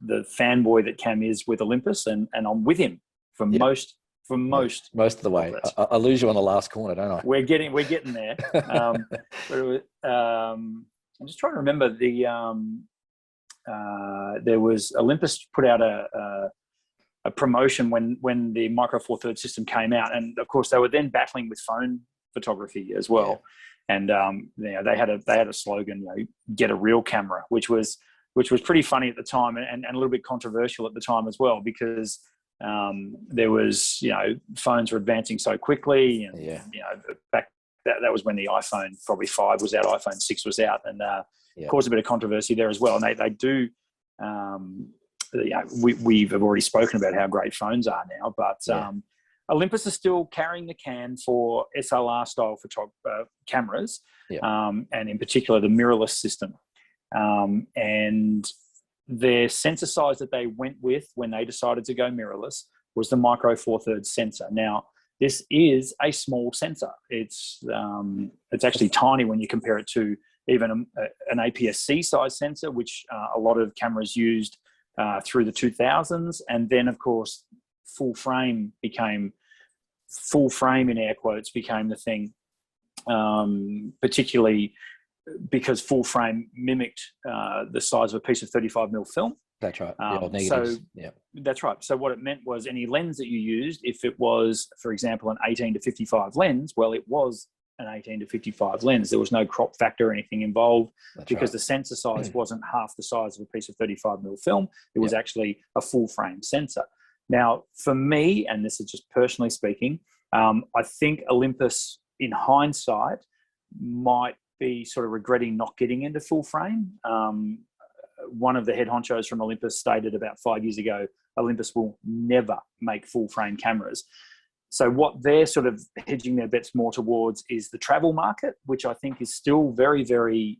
the fanboy that Cam is with Olympus, and I'm with him for most of the way. I lose you on the last corner, don't I? We're getting there. I'm just trying to remember there was Olympus put out a promotion when the Micro Four Thirds system came out, and of course they were then battling with phone photography as well. And they had a slogan, get a real camera, which was pretty funny at the time, and a little bit controversial at the time as well, because there was, phones were advancing so quickly, and back that was when the iPhone probably 5 was out, iPhone 6 was out, and caused a bit of controversy there as well. And they do. We've already spoken about how great phones are now, but Olympus is still carrying the can for SLR style cameras, and in particular the mirrorless system. And their sensor size that they went with when they decided to go mirrorless was the Micro Four Thirds sensor. Now, this is a small sensor. It's actually tiny when you compare it to even an APS-C size sensor, which a lot of cameras used through the 2000s. And then, of course, full frame in air quotes became the thing, particularly because full frame mimicked the size of a piece of 35mm film. That's right. That's right. So what it meant was any lens that you used, if it was, for example, an 18-55 lens, well, it was an 18-55 lens. There was no crop factor or anything involved. The sensor size wasn't half the size of a piece of 35mm film. It was actually a full frame sensor. Now, for me, and this is just personally speaking, I think Olympus, in hindsight, might be sort of regretting not getting into full frame. One of the head honchos from Olympus stated about 5 years ago, Olympus will never make full frame cameras. So what they're sort of hedging their bets more towards is the travel market, which I think is still very, very,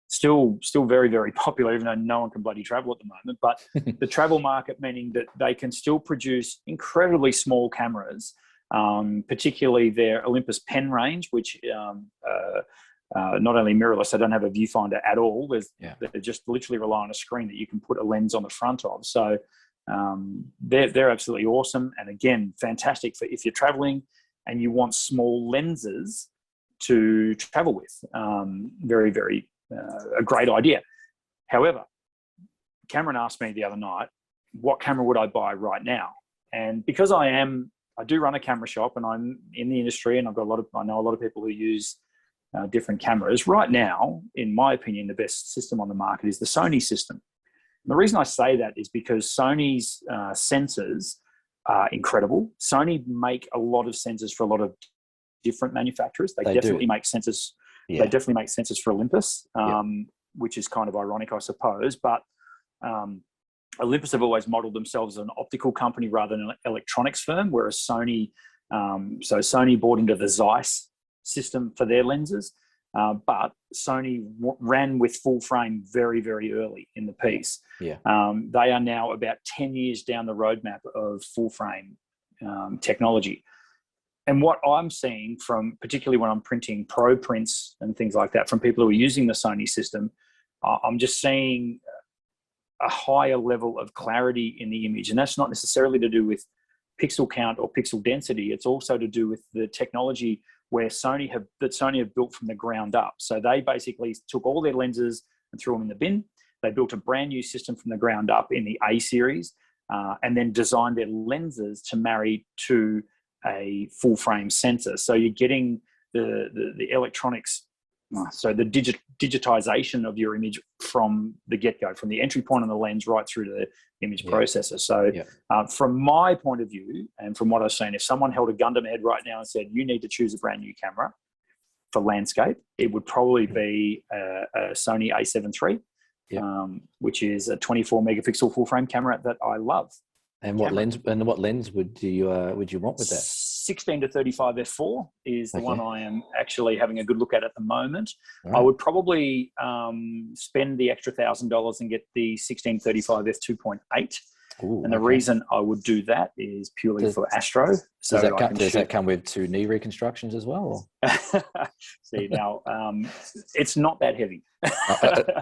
still very, very popular, even though no one can bloody travel at the moment. But the travel market, meaning that they can still produce incredibly small cameras, particularly their Olympus Pen range, which not only mirrorless, they don't have a viewfinder at all. They just literally rely on a screen that you can put a lens on the front of. So they're absolutely awesome, and again, fantastic for if you're traveling and you want small lenses to travel with. Very, very a great idea. However, Cameron asked me the other night, what camera would I buy right now? And because I do run a camera shop, and I'm in the industry, and I know a lot of people who use different cameras. Right now, in my opinion, the best system on the market is the Sony system. And the reason I say that is because Sony's sensors are incredible. Sony make a lot of sensors for a lot of different manufacturers. They definitely make sensors. Yeah. They definitely make sensors for Olympus, which is kind of ironic, I suppose. But Olympus have always modeled themselves as an optical company rather than an electronics firm, whereas Sony bought into the Zeiss system for their lenses, but Sony ran with full frame very, very early in the piece. They are now about 10 years down the roadmap of full frame technology. And what I'm seeing from, particularly when I'm printing pro prints and things like that from people who are using the Sony system, I'm just seeing a higher level of clarity in the image. And that's not necessarily to do with pixel count or pixel density. It's also to do with the technology where Sony have built from the ground up. So they basically took all their lenses and threw them in the bin. They built a brand new system from the ground up in the A series, and then designed their lenses to marry to a full frame sensor. So you're getting the electronics, so the digitization of your image from the get-go, from the entry point on the lens right through to the image processor. So from my point of view, and from what I've seen, if someone held a gun to my head right now and said, you need to choose a brand new camera for landscape, it would probably be a Sony a7 III, which is a 24 megapixel full frame camera that I love. And what lens would you want with that? 16 to 35 f4 is the one I am actually having a good look at the moment. Right. I would probably spend the extra $1,000 and get the 16 to 35 f2.8. And the reason I would do that is purely for Astro. So does that come with 2 knee reconstructions as well? See, now it's not that heavy.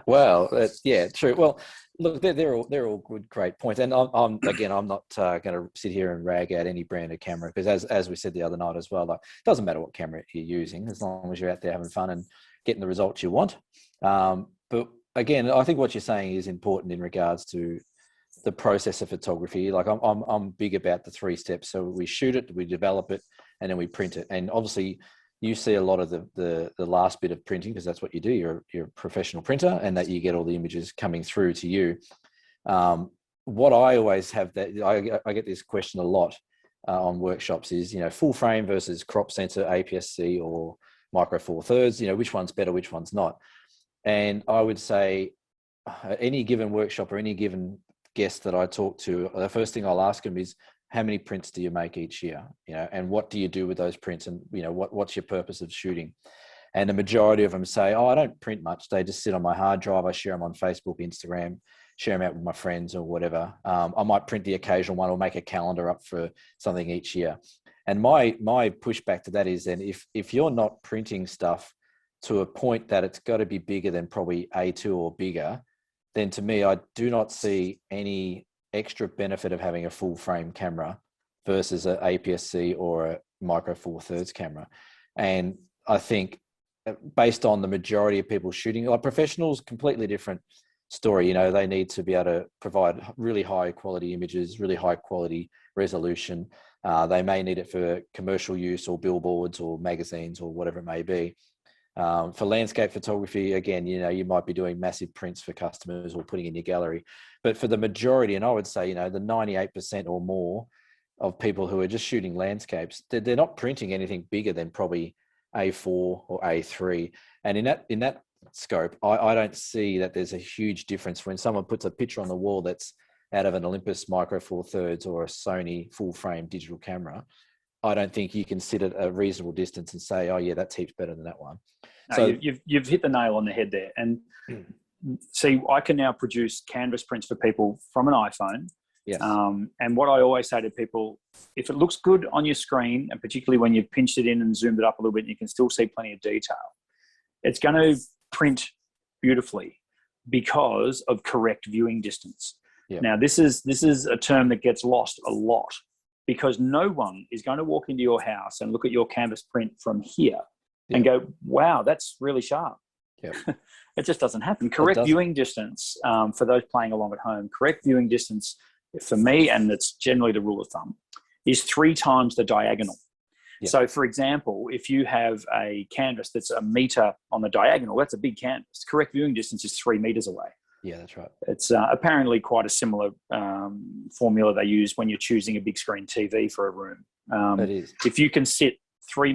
Well, yeah, true. Well, look, they're all good, great points. And I'm not going to sit here and rag out any brand of camera, because as we said the other night as well, like, it doesn't matter what camera you're using as long as you're out there having fun and getting the results you want. But again, I think what you're saying is important in regards to the process of photography. Like, I'm big about the 3 steps. So we shoot it, we develop it, and then we print it. And obviously you see a lot of the last bit of printing, because that's what you do. You're a professional printer, and that you get all the images coming through to you. What I always have, that I get this question a lot on workshops is, full frame versus crop sensor, APS-C or micro four thirds, which one's better, which one's not. And I would say any given workshop or any given guest that I talk to, the first thing I'll ask them is, how many prints do you make each year? And what do you do with those prints? And, what's your purpose of shooting? And the majority of them say, I don't print much. They just sit on my hard drive. I share them on Facebook, Instagram, share them out with my friends or whatever. I might print the occasional one or make a calendar up for something each year. And my pushback to that is, then if you're not printing stuff to a point that it's got to be bigger than probably A2 or bigger, then to me, I do not see any extra benefit of having a full frame camera versus an APS-C or a micro four thirds camera. And I think, based on the majority of people shooting, like professionals, completely different story. They need to be able to provide really high quality images, really high quality resolution. They may need it for commercial use or billboards or magazines or whatever it may be. For landscape photography, again, you might be doing massive prints for customers or putting in your gallery. But for the majority, and I would say, the 98% or more of people who are just shooting landscapes, they're not printing anything bigger than probably A4 or A3. And in that scope, I don't see that there's a huge difference when someone puts a picture on the wall that's out of an Olympus micro four thirds or a Sony full frame digital camera. I don't think you can sit at a reasonable distance and say, oh yeah, that's heaps better than that one. No, so you've hit the nail on the head there. And see, I can now produce canvas prints for people from an iPhone. Yes. And what I always say to people, if it looks good on your screen, and particularly when you've pinched it in and zoomed it up a little bit, and you can still see plenty of detail, it's going to print beautifully because of correct viewing distance. Yep. Now, this is a term that gets lost a lot, because no one is going to walk into your house and look at your canvas print from here and go, wow, that's really sharp. Yep. It just doesn't happen. Correct viewing distance, for those playing along at home, correct viewing distance for me, and it's generally the rule of thumb, is 3 times the diagonal. Yep. So, for example, if you have a canvas that's a meter on the diagonal, that's a big canvas. Correct viewing distance is 3 meters away. Yeah, that's right. It's apparently quite a similar formula they use when you're choosing a big screen TV for a room. It is. If you can sit 3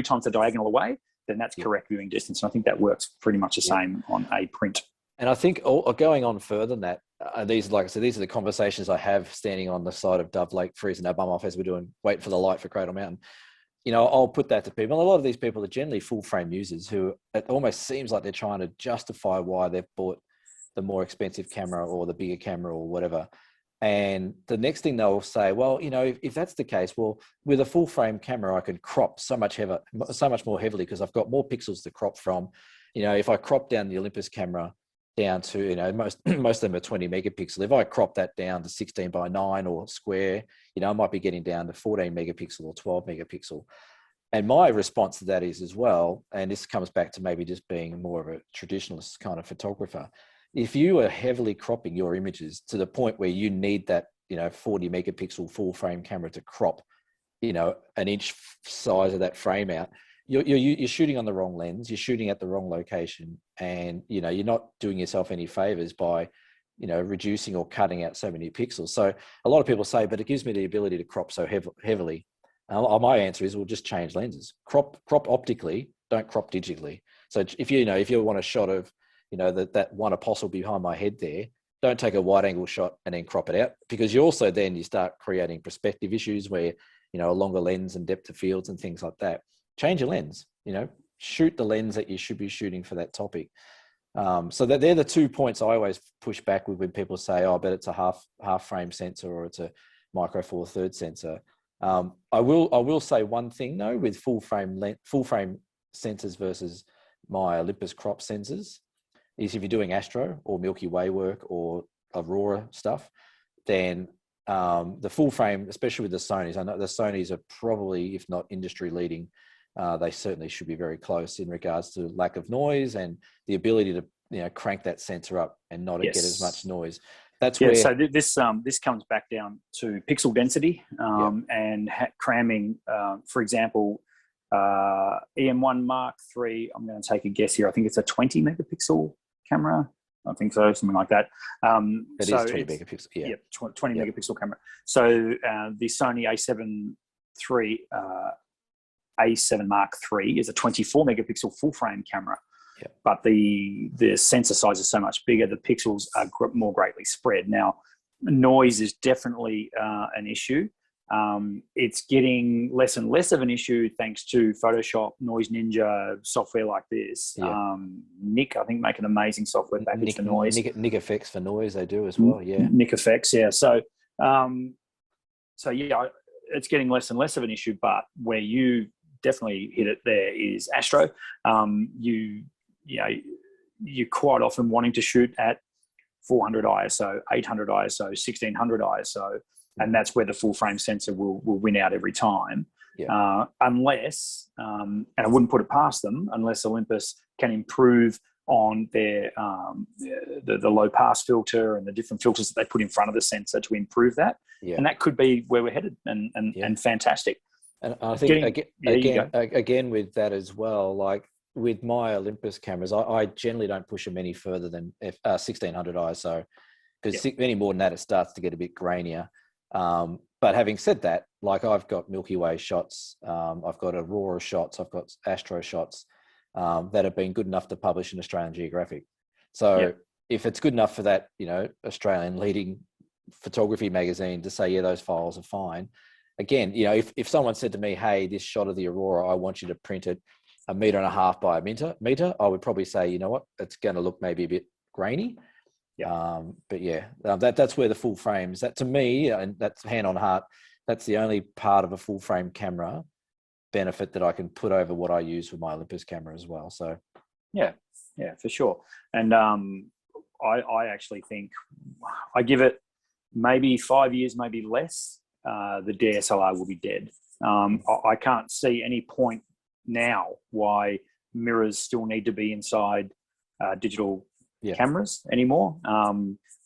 times the diagonal away, then that's correct viewing distance. And I think that works pretty much the same on a print. And I think going on further than that, these, like I said, these are the conversations I have standing on the side of Dove Lake, freezing our bum off as we're doing Wait for the Light for Cradle Mountain. I'll put that to people. A lot of these people are generally full frame users who, it almost seems like they're trying to justify why they've bought the more expensive camera or the bigger camera or whatever. And the next thing they'll say, well, if that's the case, well, with a full frame camera, I can crop so much more heavily because I've got more pixels to crop from. If I crop down the Olympus camera down to, most of them are 20 megapixel. If I crop that down to 16 by 9 or square, I might be getting down to 14 megapixel or 12 megapixel. And my response to that is as well, and this comes back to maybe just being more of a traditionalist kind of photographer, if you are heavily cropping your images to the point where you need that, 40 megapixel full frame camera to crop, an inch size of that frame out, you're shooting on the wrong lens, you're shooting at the wrong location, and you're not doing yourself any favors by reducing or cutting out so many pixels. So a lot of people say, but it gives me the ability to crop so heavily. My answer is, we'll just change lenses. Crop optically, don't crop digitally. So if you want a shot of that one apostle behind my head there, don't take a wide angle shot and then crop it out, because you also then you start creating perspective issues where, a longer lens and depth of fields and things like that. Change your lens, shoot the lens that you should be shooting for that topic. So that they're the 2 points I always push back with when people say, "Oh, but it's a half frame sensor or it's a micro four thirds sensor." I will say one thing though, with full frame sensors versus my Olympus crop sensors, is if you're doing astro or Milky Way work or Aurora stuff, then the full frame, especially with the Sonys, I know the Sonys are probably, if not industry leading, they certainly should be very close in regards to lack of noise and the ability to crank that sensor up and not get as much noise. That's where. So this comes back down to pixel density and cramming. For example, EM1 Mark III. I'm going to take a guess here. I think it's a 20 megapixel camera. I think so, something like that. It is 20 megapixel. Yeah, 20 megapixel camera. So the Sony A7 III. A7 Mark III is a 24 megapixel full frame camera, but the sensor size is so much bigger, the pixels are more greatly spread. Now, noise is definitely an issue. It's getting less and less of an issue thanks to Photoshop, Noise Ninja, software like this. Nick, I think, make an amazing software package for noise. Nick Effects for noise, they do as well. Yeah, Nick Effects. Yeah, so it's getting less and less of an issue. But where you definitely hit it there is astro. You're quite often wanting to shoot at 400 ISO, 800 ISO, 1600 ISO, and that's where the full frame sensor will win out every time. Unless, and I wouldn't put it past them, unless Olympus can improve on their the low pass filter and the different filters that they put in front of the sensor to improve that. And that could be where we're headed, and fantastic. And I think again with that as well, like with my Olympus cameras, I generally don't push them any further than 1600 ISO, because any more than that, it starts to get a bit grainier. But having said that, like I've got Milky Way shots, I've got Aurora shots, I've got Astro shots that have been good enough to publish in Australian Geographic. So if it's good enough for that, Australian leading photography magazine to say, yeah, those files are fine. Again, if someone said to me, hey, this shot of the Aurora, I want you to print it 1.5 meters by a meter, I would probably say, you know what, it's going to look maybe a bit grainy. But that's where the full frames, that to me, and that's hand on heart, that's the only part of a full frame camera benefit that I can put over what I use with my Olympus camera as well. So yeah, for sure. And I actually think I give it maybe 5 years, maybe less, the DSLR will be dead. I can't see any point now why mirrors still need to be inside digital cameras anymore.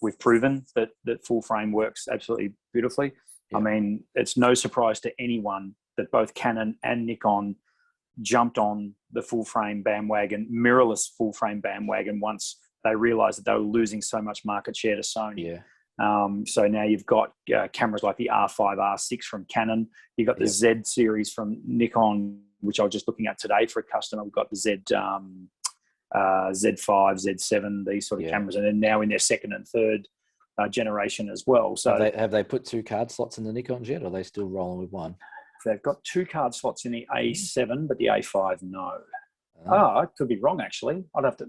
We've proven that full frame works absolutely beautifully. I mean, it's no surprise to anyone that both Canon and Nikon jumped on the full frame bandwagon, mirrorless full frame bandwagon, once they realized that they were losing so much market share to Sony. So now you've got cameras like the R5, R6 from Canon. You've got the Z series from Nikon, which I was just looking at today for a customer. We've got the Z5, Z7, these sort of cameras, and then now in their second and third generation as well. So have they put 2 card slots in the Nikon yet, or are they still rolling with 1? They've got 2 card slots in the A7, but the A5, no. I could be wrong, actually. I'd have to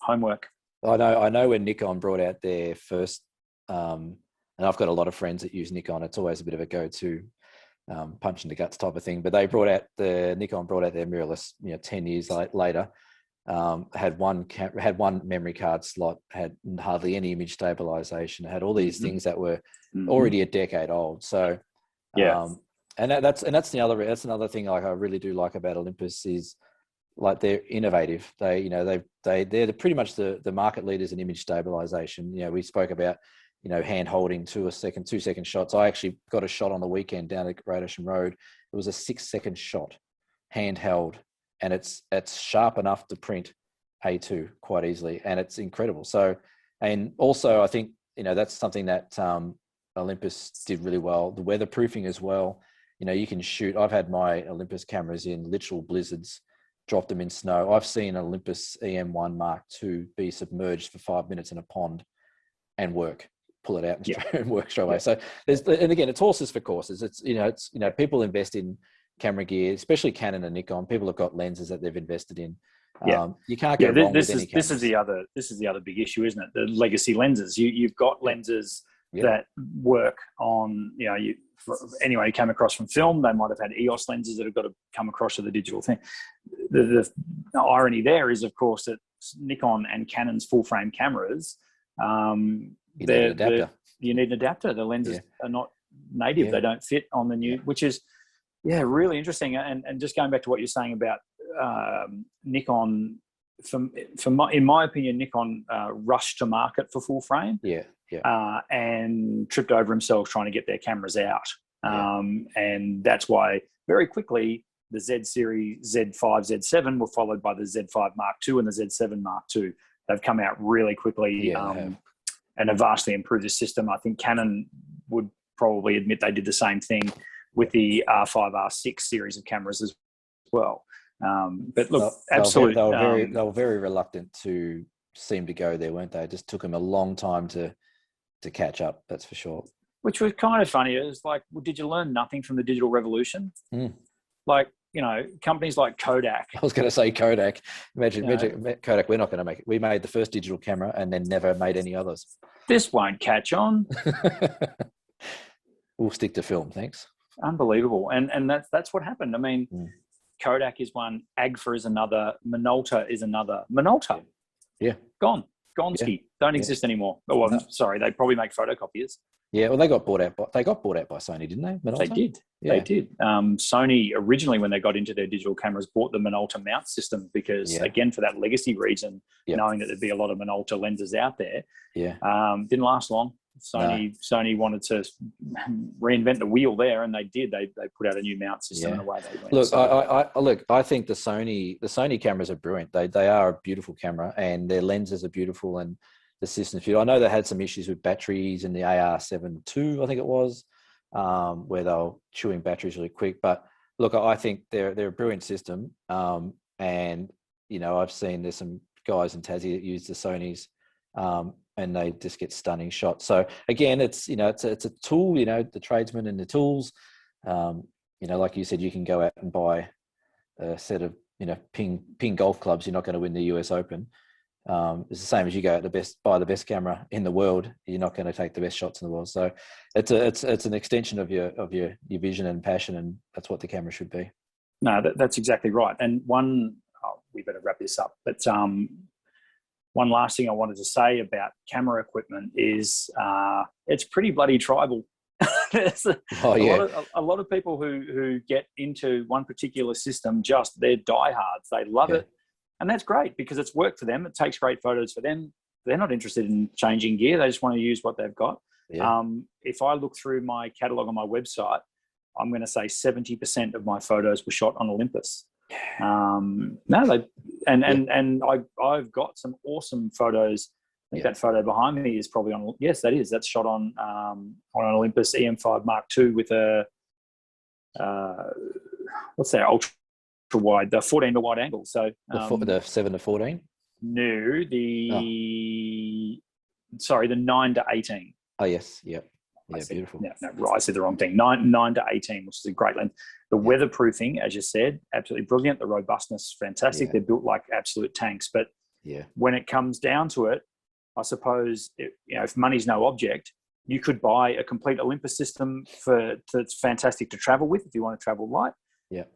homework. I know when Nikon brought out their first, and I've got a lot of friends that use Nikon. It's always a bit of a go-to punch in the guts type of thing. But Nikon brought out their mirrorless, 10 years later. Had one memory card slot, had hardly any image stabilization, had all these things that were already a decade old. So and that's another thing like I really do like about Olympus is like they're innovative. They're pretty much the market leaders in image stabilization. We spoke about hand holding 2 second shots. I actually got a shot on the weekend down at Great Ocean Road. It was a 6-second shot, handheld, and it's sharp enough to print A2 quite easily, and it's incredible. So, and also I think that's something that Olympus did really well. The weatherproofing as well. You can shoot. I've had my Olympus cameras in literal blizzards, dropped them in snow. I've seen an Olympus EM1 Mark II be submerged for 5 minutes in a pond and work, pull it out and, Yeah. and work straight away. So and again, it's horses for courses. It's people invest in camera gear, especially Canon and Nikon. People have got lenses that they've invested in. You can't go wrong with any cameras. This is the other big issue, isn't it? The legacy lenses. You've got lenses that work on, for anyone who came across from film, they might have had EOS lenses that have got to come across to the digital thing. The irony there is, of course, that Nikon and Canon's full frame cameras, you need an adapter. You need an adapter. The lenses are not native. They don't fit on the new, which is, really interesting. And just going back to what you're saying about Nikon, in my opinion, Nikon rushed to market for full frame. And tripped over themselves trying to get their cameras out. And that's why very quickly the Z series, Z5, Z7 were followed by the Z5 Mark II and the Z7 Mark II. They've come out really quickly and have vastly improved the system. I think Canon would probably admit they did the same thing with the R5, R6 series of cameras as well. But look, absolutely. They were very reluctant to seem to go there, weren't they? It just took them a long time to catch up, that's for sure. Which was kind of funny. It was like, well, did you learn nothing from the digital revolution? Like, companies like Kodak. I was going to say Kodak. Imagine Kodak, we're not going to make it. We made the first digital camera and then never made any others. This won't catch on. We'll stick to film, thanks. Unbelievable. And that's what happened. I mean, Kodak is one, Agfa is another, Minolta is another. Minolta. Gone. Gonski. Don't exist anymore. Oh, well, sorry, they probably make photocopiers. Yeah, well, they got bought out by Sony, didn't they? Minolta? They did. They did. Sony originally, when they got into their digital cameras, bought the Minolta mount system because, again, for that legacy reason, knowing that there'd be a lot of Minolta lenses out there, didn't last long. Sony wanted to reinvent the wheel there, and they did. They put out a new mount system and away they went. Look, I think the Sony cameras are brilliant. They are a beautiful camera, and their lenses are beautiful, and the system's beautiful. I know they had some issues with batteries in the AR7 II, I think it was, where they were chewing batteries really quick. But look, I think they're a brilliant system, and I've seen there's some guys in Tassie that use the Sonys. And they just get stunning shots. So again, it's a tool. The tradesmen and the tools. Like you said, you can go out and buy a set of ping golf clubs. You're not going to win the US Open. It's the same as you go out buy the best camera in the world. You're not going to take the best shots in the world. So it's an extension of your vision and passion, and that's what the camera should be. No, that's exactly right. And we better wrap this up, but. One last thing I wanted to say about camera equipment is it's pretty bloody tribal. There's a lot of people who get into one particular system, they're diehards. They love it. And that's great because it's worked for them. It takes great photos for them. They're not interested in changing gear. They just want to use what they've got. If I look through my catalog on my website, I'm going to say 70% of my photos were shot on Olympus. I've got some awesome photos. I think that photo behind me is probably on. Yes, that's shot on an Olympus EM5 Mark II with a what's that, ultra wide, the 14 to wide angle. So the 7-14. No, the 9 to 18. Oh yes, yep. Yeah, beautiful. I said the wrong thing. 9 to 18, which is a great lens. The weatherproofing, as you said, absolutely brilliant. The robustness, fantastic. They're built like absolute tanks. But when it comes down to it, I suppose if money's no object, you could buy a complete Olympus system that's fantastic to travel with if you want to travel light.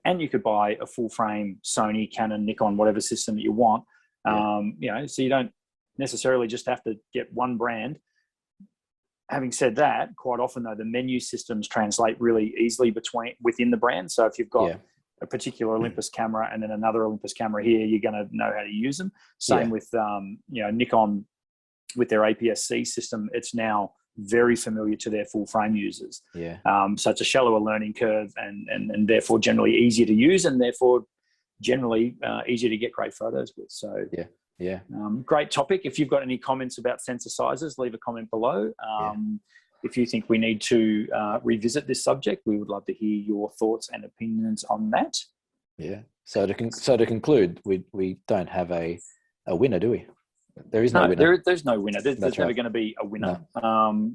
And you could buy a full frame Sony, Canon, Nikon, whatever system that you want. So you don't necessarily just have to get one brand. Having said that, quite often though, the menu systems translate really easily within the brand. So if you've got a particular Olympus camera and then another Olympus camera here, you're going to know how to use them. Same with Nikon with their APS-C system. It's now very familiar to their full frame users. So it's a shallower learning curve and therefore generally easier to use and therefore generally easier to get great photos with. So great topic. If you've got any comments about sensor sizes, leave a comment below. If you think we need to revisit this subject, we would love to hear your thoughts and opinions on that. So to conclude, we don't have a winner, do we? There is no winner. There's no winner. There's That's never right. going to be a winner. No.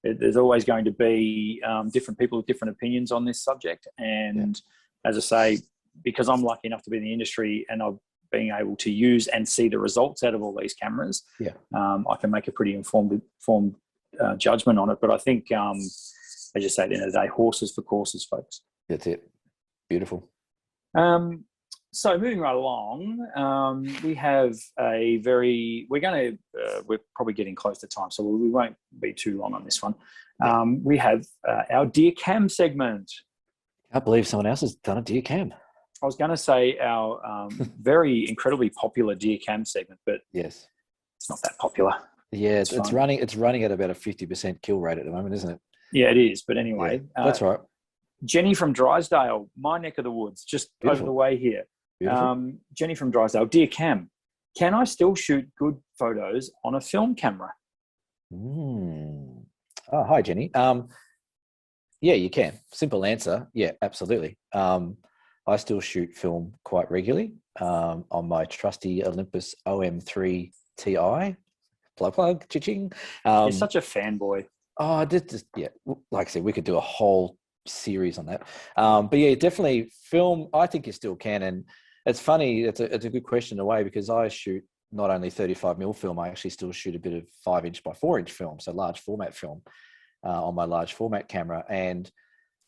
There's always going to be different people with different opinions on this subject. And as I say, because I'm lucky enough to be in the industry and I've been able to use and see the results out of all these cameras, I can make a pretty informed judgment on it. But I think, as you say, at the end of the day, horses for courses, folks. That's it. Beautiful. So moving right along, we have we're probably getting close to time, so we won't be too long on this one. We have our Dear Cam segment. I can't believe someone else has done a Dear Cam. I was going to say our very incredibly popular Dear Cam segment, but yes, it's not that popular. Yeah, it's running at about a 50% kill rate at the moment, isn't it? Yeah, it is. But anyway, that's right. Jenny from Drysdale, my neck of the woods, just over the way here. Jenny from Drysdale, Dear Cam, can I still shoot good photos on a film camera? Oh, hi, Jenny. Yeah, you can. Simple answer. Yeah, absolutely. I still shoot film quite regularly on my trusty Olympus OM3 Ti. Plug, cha-ching. You're such a fanboy. Oh, yeah. Like I said, we could do a whole series on that. But yeah, definitely film. I think you still can, and it's funny. It's a good question in a way because I shoot not only 35mm film. I actually still shoot a bit of 5" by 4" film, so large format film on my large format camera. And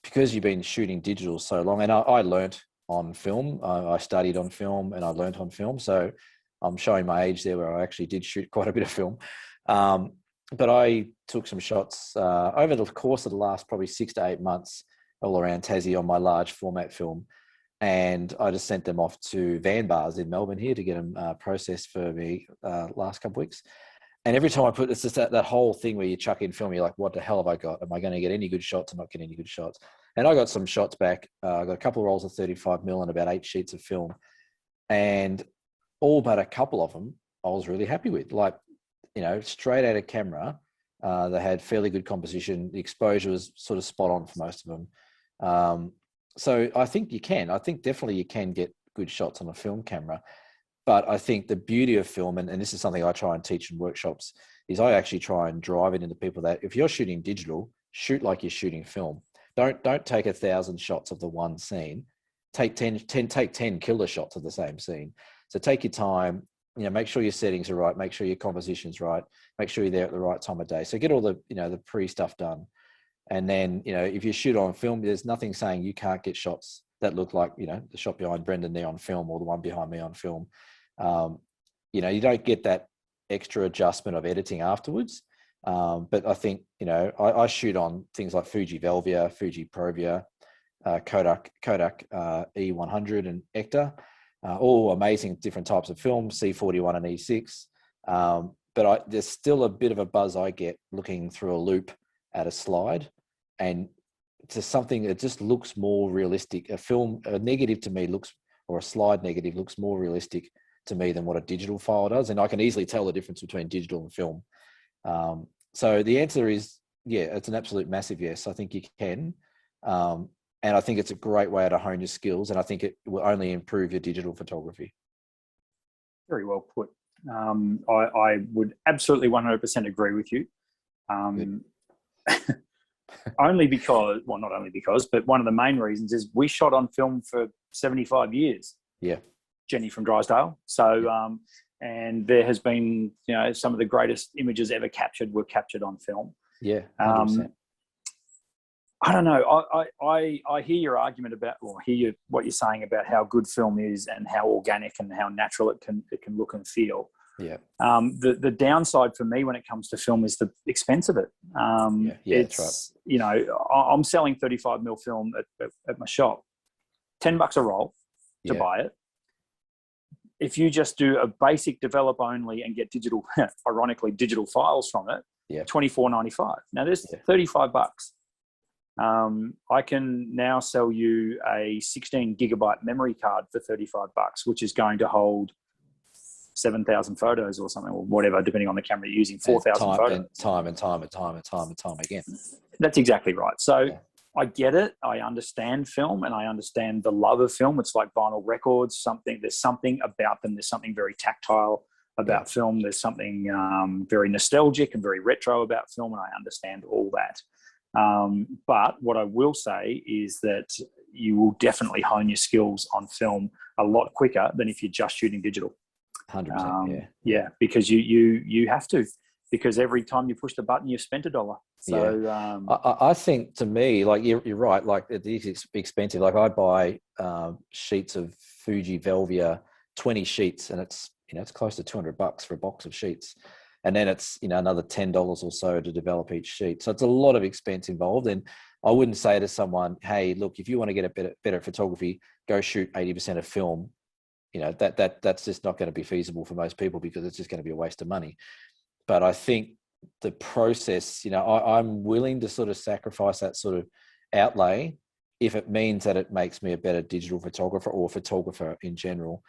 because you've been shooting digital so long, and I learnt on film. I studied on film and I learnt on film. So I'm showing my age there where I actually did shoot quite a bit of film. But I took some shots over the course of the last probably 6 to 8 months all around Tassie on my large format film. And I just sent them off to Van Bars in Melbourne here to get them processed for me last couple of weeks. And every time I put, it's just that whole thing where you chuck in film, you're like, what the hell have I got? Am I going to get any good shots or not get any good shots? And I got some shots back. I got a couple of rolls of 35mm and about 8 sheets of film. And all but a couple of them I was really happy with. Like, straight out of camera, they had fairly good composition. The exposure was sort of spot on for most of them. So I think you can. I think definitely you can get good shots on a film camera. But I think the beauty of film, and this is something I try and teach in workshops, is I actually try and drive it into people that if you're shooting digital, shoot like you're shooting film. Don't take 1,000 shots of the one scene. Take 10 killer shots of the same scene. So take your time, make sure your settings are right, make sure your composition's right, make sure you're there at the right time of day. So get all the, the pre-stuff ddone. And then, if you shoot on film, there's nothing saying you can't get shots that look like, the shot behind Brendan there on film or the one behind me on film. You don't get that extra adjustment of editing afterwards. But I think, I shoot on things like Fuji Velvia, Fuji Provia, Kodak E100 and Ecta, all amazing different types of film, C41 and E6. But there's still a bit of a buzz I get looking through a loop at a slide, and to something that just looks more realistic. A negative to me or a slide negative looks more realistic to me than what a digital file does. And I can easily tell the difference between digital and film. So the answer is, yeah, it's an absolute massive yes. I think you can. And I think it's a great way to hone your skills. And I think it will only improve your digital photography. Very well put. I would absolutely 100% agree with you. Only because, well, not only because, but one of the main reasons is we shot on film for 75 years. Yeah. Jenny from Drysdale. So, and there has been, some of the greatest images ever captured were captured on film. Yeah. 100%. I don't know. I hear your argument about, or what you're saying about how good film is and how organic and how natural it can look and feel. Yeah. The downside for me when it comes to film is the expense of it. That's right. I'm selling 35mm film at my shop, $10 a roll to buy it. If you just do a basic develop only and get digital, ironically digital files from it, $24.95. Now there's $35. I can now sell you a 16 gigabyte memory card for $35, which is going to hold 7,000 photos or something, or whatever, depending on the camera you're using, 4,000 photos. And time again. That's exactly right. So I get it. I understand film and I understand the love of film. It's like vinyl records, there's something about them. There's something very tactile about film. There's something very nostalgic and very retro about film, and I understand all that. But what I will say is that you will definitely hone your skills on film a lot quicker than if you're just shooting digital. 100%. Yeah, because you have to, because every time you push the button, you've spent $1. So I think, to me, like you're right, like it is expensive. Like I buy sheets of Fuji Velvia, 20 sheets, and it's close to $200 for a box of sheets. And then it's, another $10 or so to develop each sheet. So it's a lot of expense involved. And I wouldn't say to someone, hey, look, if you want to get a better photography, go shoot 80% of film. That's just not going to be feasible for most people, because it's just going to be a waste of money. But I think the process, I'm willing to sort of sacrifice that sort of outlay if it means that it makes me a better digital photographer or photographer in general.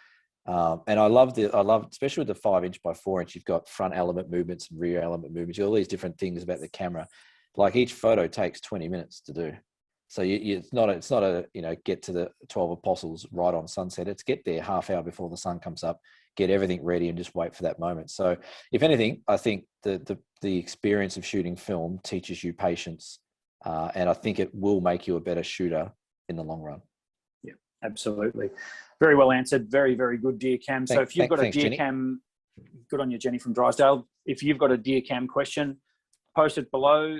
And I love, especially with the 5" by 4", you've got front element movements and rear element movements, all these different things about the camera. Like each photo takes 20 minutes to do. So it's not a get to the 12 apostles right on sunset. It's get there half hour before the sun comes up, get everything ready, and just wait for that moment. So if anything, I think the experience of shooting film teaches you patience, and I think it will make you a better shooter in the long run. Yeah, absolutely. Very well answered. Very, very good, Dear Cam. So if you've got a Dear Jenny. Cam, good on you, Jenny from Drysdale. If you've got a Dear Cam question, post it below.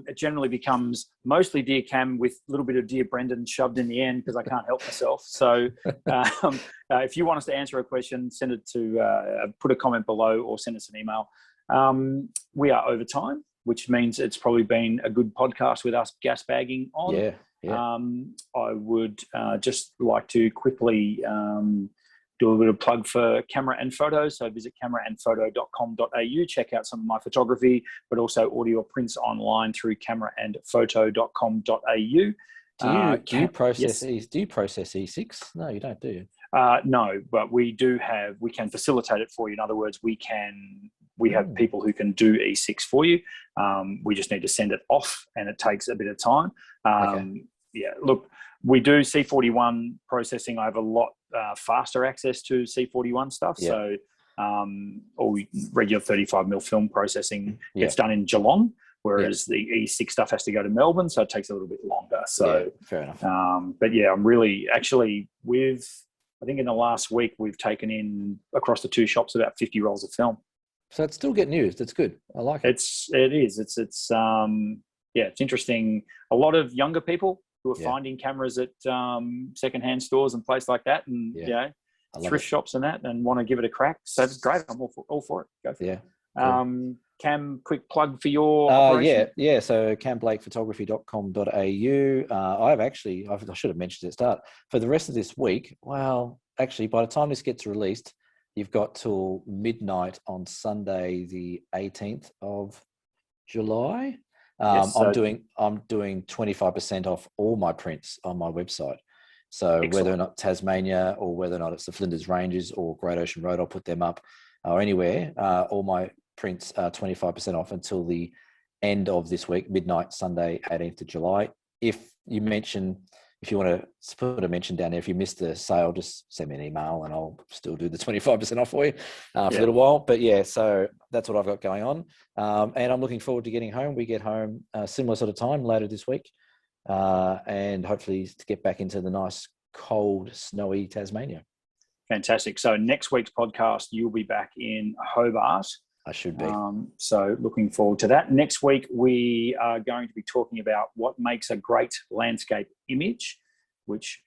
It generally becomes mostly Dear Cam with a little bit of Dear Brendan shoved in the end, because I can't help myself. So if you want us to answer a question, send it to, put a comment below or send us an email. We are over time, which means it's probably been a good podcast with us gas bagging on. Yeah. I would just like to quickly do a little plug for camera and photo. So visit cameraandphoto.com.au, check out some of my photography, but also audio prints online through cameraandphoto.com.au. Do you process E6? No, you don't, do you? No, but we can facilitate it for you. In other words, we have people who can do E6 for you. We just need to send it off, and it takes a bit of time. Okay. Yeah, look, we do C41 processing. I have a lot faster access to C41 stuff. Yeah. So all regular 35mm film processing gets done in Geelong, whereas the E6 stuff has to go to Melbourne, so it takes a little bit longer. So fair enough. But yeah, I'm really actually I think in the last week we've taken in across the two shops about 50 rolls of film. So it's still getting used. It's good. I like it. It is. It's interesting. A lot of younger people who are finding cameras at secondhand stores and places like that, and thrift shops and that, and want to give it a crack. So it's great. I'm all for it. Go for it. Cool. Cam, quick plug for your operation. So camblakephotograhy.com.au. I should have mentioned at the start. For the rest of this week, well, actually, by the time this gets released, you've got till midnight on Sunday, the 18th of July. I'm doing 25% off all my prints on my website. So excellent. Whether or not Tasmania, or whether or not it's the Flinders Ranges or Great Ocean Road, I'll put them up, or anywhere. All my prints are 25% off until the end of this week, midnight, Sunday, 18th of July. If you want to put a mention down there, if you missed the sale, just send me an email and I'll still do the 25% off for you for a little while. But so that's what I've got going on. And I'm looking forward to getting home. We get home similar sort of time later this week, and hopefully to get back into the nice, cold, snowy Tasmania. Fantastic. So next week's podcast, you'll be back in Hobart. I should be. So looking forward to that. Next week, we are going to be talking about what makes a great landscape image, which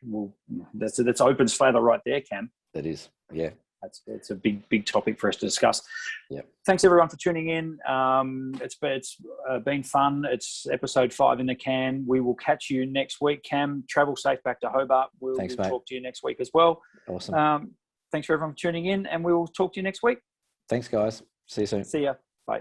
that's open slather right there, Cam. That is, yeah. It's a big topic for us to discuss. Yeah. Thanks everyone for tuning in. It's been fun. It's episode 5 in the can. We will catch you next week. Cam, travel safe back to Hobart. We'll talk to you next week as well. Awesome. Thanks for everyone for tuning in, and we will talk to you next week. Thanks, guys. See you soon. See ya. Bye.